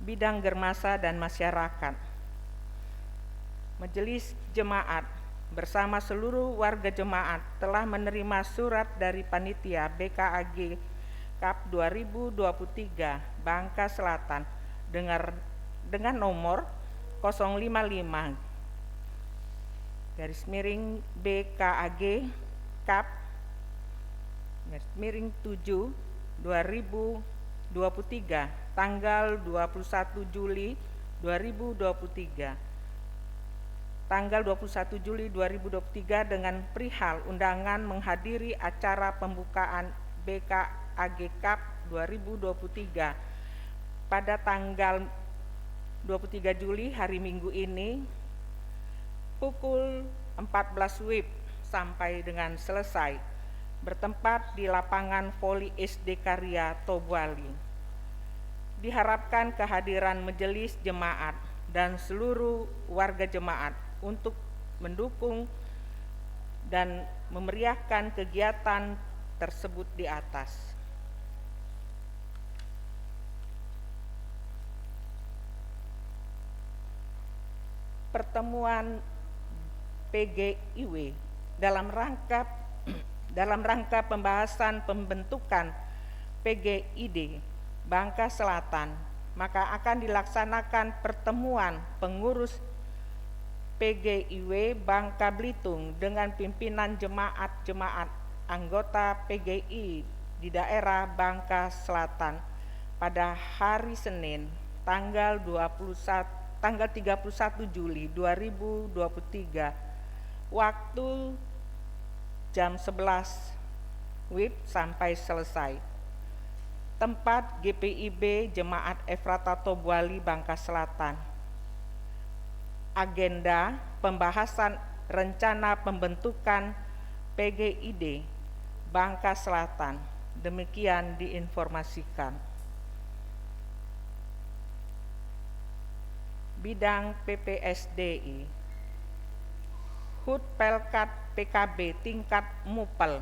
E: Bidang Germasa dan Masyarakat. Majelis Jemaat bersama seluruh warga jemaat telah menerima surat dari Panitia BKAG KAP 2023 Bangka Selatan dengan nomor 055 BKAG KAP 7 2023 tanggal 21 Juli 2023 dengan perihal undangan menghadiri acara pembukaan BKAG KAP 2023 pada tanggal 23 Juli hari Minggu ini pukul 14 WIB sampai dengan selesai, bertempat di lapangan voli SD Karya Tobuali. Diharapkan kehadiran majelis jemaat dan seluruh warga jemaat untuk mendukung dan memeriahkan kegiatan tersebut di atas. Pertemuan PGIW dalam rangka pembahasan pembentukan PGID Bangka Selatan, maka akan dilaksanakan pertemuan pengurus PGIW Bangka Belitung dengan pimpinan jemaat-jemaat anggota PGI di daerah Bangka Selatan pada hari Senin tanggal 31 Juli 2023 waktu jam 11 WIB sampai selesai. Tempat GPIB Jemaat Efrata Tobuali Bangka Selatan. Agenda pembahasan rencana pembentukan PGID Bangka Selatan. Demikian diinformasikan. Bidang PPSDI. HUT Pelkat PKB tingkat Mupel.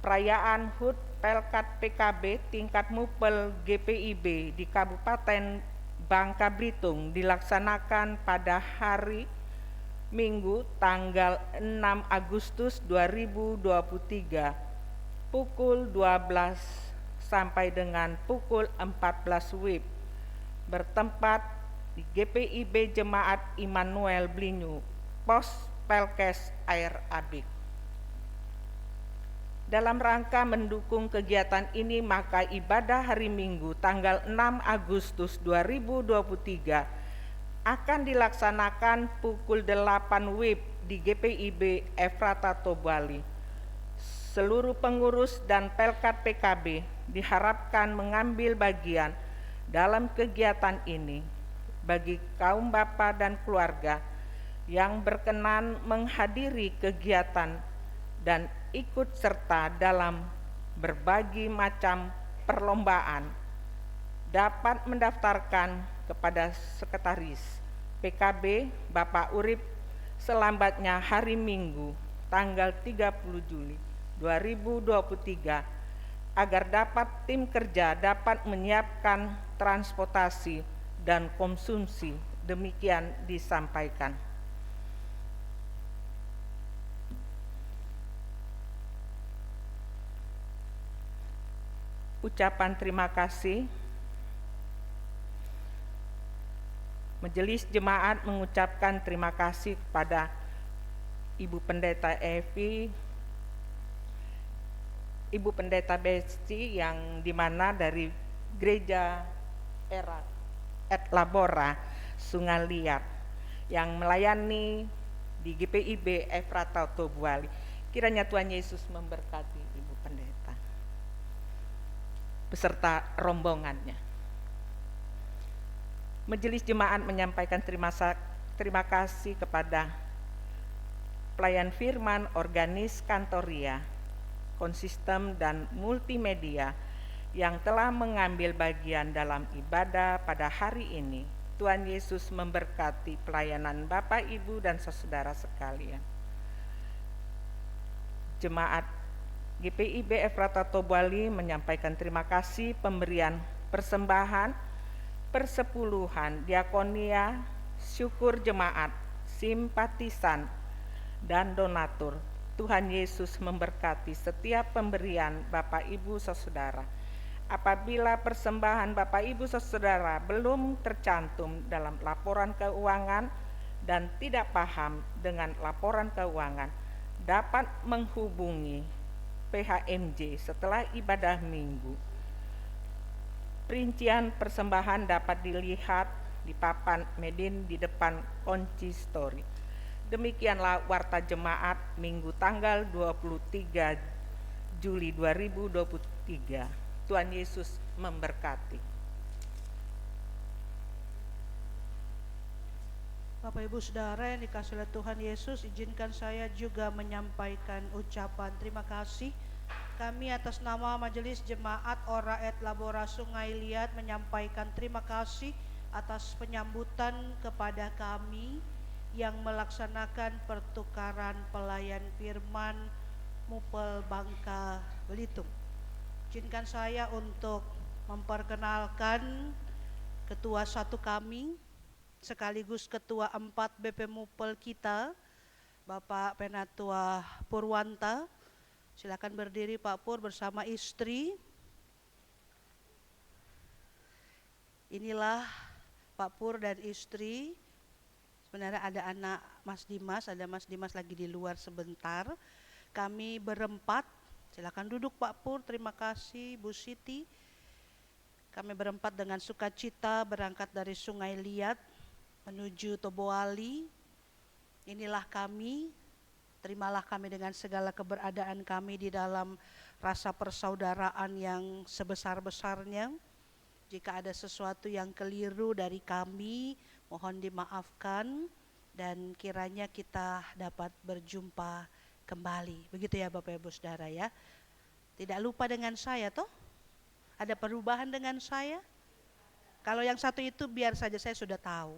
E: Perayaan HUT Pelkat PKB tingkat Mupel GPIB di Kabupaten Bangka Belitung dilaksanakan pada hari Minggu tanggal 6 Agustus 2023 pukul 12 sampai dengan pukul 14 WIB bertempat di GPIB Jemaat Immanuel Blinyu, Pos Pelkes Air Abik. Dalam rangka mendukung kegiatan ini, maka ibadah hari Minggu tanggal 6 Agustus 2023 akan dilaksanakan pukul 8 WIB di GPIB Efrata Tobuali. Seluruh pengurus dan Pelkat PKB diharapkan mengambil bagian dalam kegiatan ini. Bagi kaum bapa dan keluarga yang berkenan menghadiri kegiatan dan ikut serta dalam berbagai macam perlombaan dapat mendaftarkan kepada Sekretaris PKB Bapak Urip selambatnya hari Minggu tanggal 30 Juli 2023 agar tim kerja dapat menyiapkan transportasi dan konsumsi. Demikian disampaikan. Ucapan terima kasih. Majelis Jemaat mengucapkan terima kasih kepada Ibu Pendeta Evi, Ibu Pendeta Besti yang dimana dari Gereja Et Labora Sungai Liat yang melayani di GPIB Efrata Tobuali. Kiranya Tuhan Yesus memberkati Ibu Pendeta beserta rombongannya. Majelis Jemaat menyampaikan terima kasih kepada pelayan firman Organis Kantoria, Konsistem dan Multimedia yang telah mengambil bagian dalam ibadah pada hari ini. Tuhan Yesus memberkati pelayanan Bapak, Ibu, dan saudara sekalian. Jemaat GPIB Efrata Tobuali menyampaikan terima kasih pemberian persembahan, persepuluhan, diakonia, syukur jemaat, simpatisan, dan donatur. Tuhan Yesus memberkati setiap pemberian Bapak, Ibu, saudara. Apabila persembahan Bapak, Ibu, saudara belum tercantum dalam laporan keuangan dan tidak paham dengan laporan keuangan, dapat menghubungi PHMJ setelah ibadah minggu. Perincian persembahan dapat dilihat di papan Medin di depan konsistori. Demikianlah warta jemaat Minggu tanggal 23 Juli 2023. Tuhan Yesus memberkati.
C: Bapak Ibu Saudara yang dikasihi oleh Tuhan Yesus, izinkan saya juga menyampaikan ucapan terima kasih. Kami atas nama Majelis Jemaat Ora et Labora Sungai Liat menyampaikan terima kasih atas penyambutan kepada kami yang melaksanakan pertukaran pelayan firman Mupel Bangka Belitung. Izinkan saya untuk memperkenalkan Ketua 1 kami, sekaligus Ketua 4 BP Mupel kita, Bapak Penatua Purwanta. Silakan berdiri Pak Pur bersama istri. Inilah Pak Pur dan istri. Sebenarnya ada anak Mas Dimas, ada Mas Dimas lagi di luar sebentar. Kami berempat, silakan duduk Pak Pur, terima kasih Bu Siti. Kami berempat dengan sukacita berangkat dari Sungai Liat menuju Tobuali. Inilah kami, terimalah kami dengan segala keberadaan kami di dalam rasa persaudaraan yang sebesar-besarnya. Jika ada sesuatu yang keliru dari kami, mohon dimaafkan dan kiranya kita dapat berjumpa kembali. Begitu ya Bapak Ibu Saudara ya. Tidak lupa dengan saya toh? Ada perubahan dengan saya? Kalau yang satu itu biar saja, saya sudah tahu.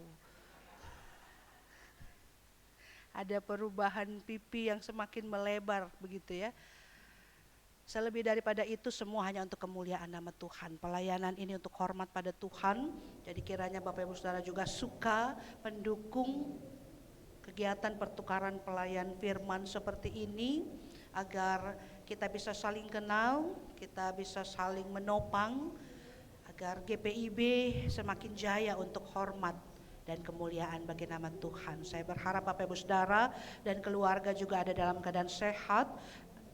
C: Ada perubahan pipi yang semakin melebar begitu ya. Selebih daripada itu semua hanya untuk kemuliaan nama Tuhan. Pelayanan ini untuk hormat pada Tuhan. Jadi kiranya Bapak Ibu Saudara juga suka mendukung kegiatan pertukaran pelayan firman seperti ini, agar kita bisa saling kenal, kita bisa saling menopang, agar GPIB semakin jaya untuk hormat dan kemuliaan bagi nama Tuhan. Saya berharap Bapak Ibu Saudara dan keluarga juga ada dalam keadaan sehat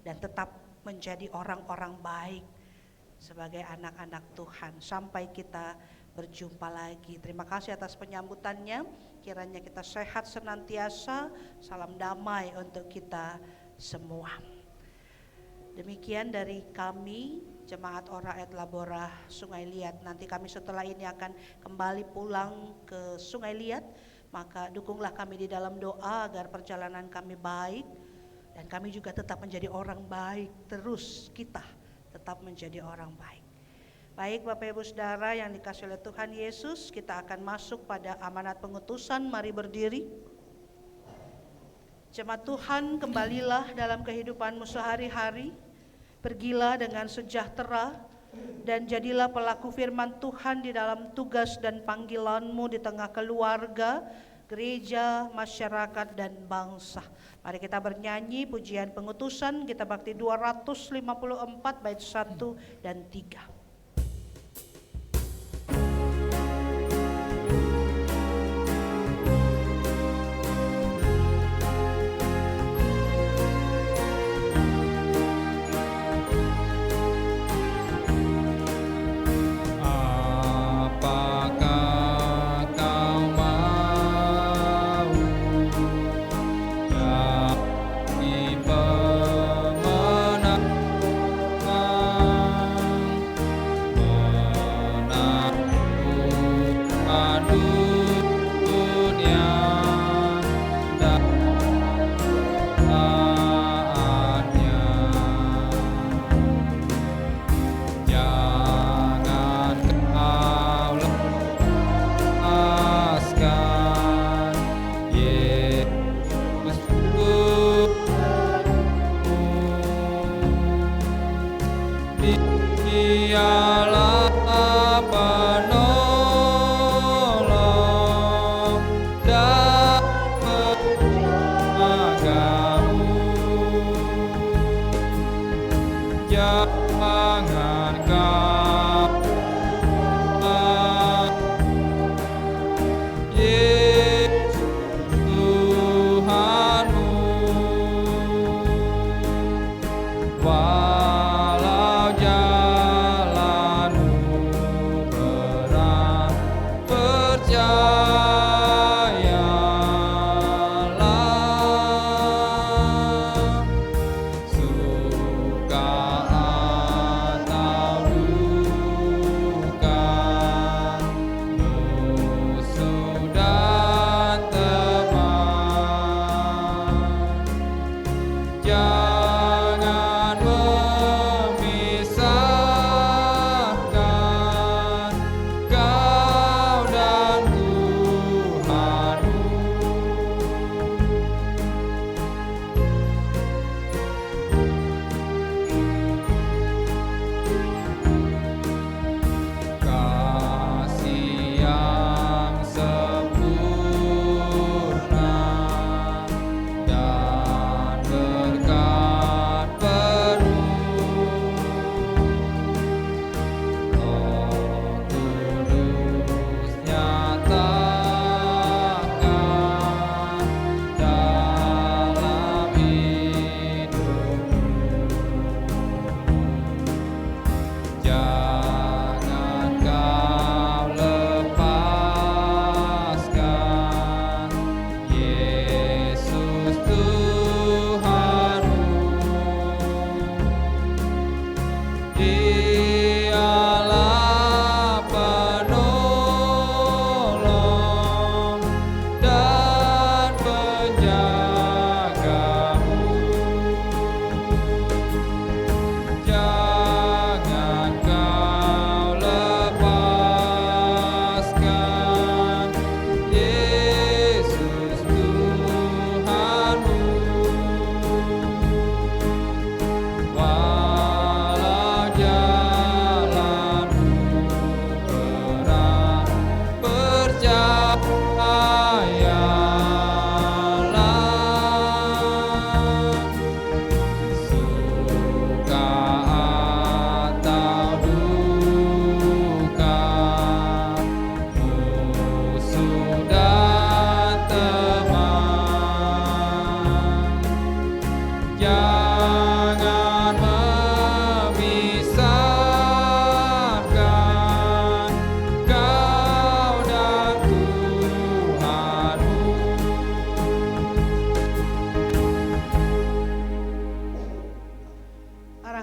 C: dan tetap menjadi orang-orang baik sebagai anak-anak Tuhan sampai kita berjumpa lagi. Terima kasih atas penyambutannya. Kiranya kita sehat senantiasa. Salam damai untuk kita semua. Demikian dari kami Jemaat Ora et Labora Sungai Liat. Nanti kami setelah ini akan kembali pulang ke Sungai Liat. Maka dukunglah kami di dalam doa agar perjalanan kami baik. Dan kami juga tetap menjadi orang baik. Terus kita tetap menjadi orang baik. Baik Bapak Ibu Saudara yang dikasihi oleh Tuhan Yesus, kita akan masuk pada amanat pengutusan. Mari berdiri. Jemaat Tuhan, kembalilah dalam kehidupanmu sehari-hari. Pergilah dengan sejahtera, dan jadilah pelaku firman Tuhan di dalam tugas dan panggilan-Mu di tengah keluarga, gereja, masyarakat, dan bangsa. Mari kita bernyanyi pujian pengutusan, kita bakti 254 bait 1 dan 3.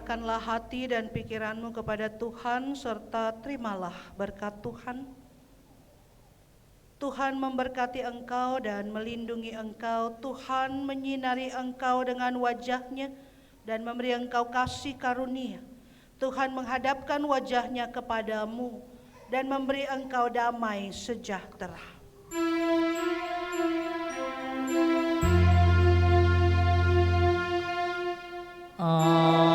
C: Arahkanlah hati dan pikiranmu kepada Tuhan serta terimalah berkat Tuhan. Tuhan memberkati engkau dan melindungi engkau. Tuhan menyinari engkau dengan wajah-Nya dan memberi engkau kasih karunia. Tuhan menghadapkan wajah-Nya kepadamu dan memberi engkau damai sejahtera.
B: Amin.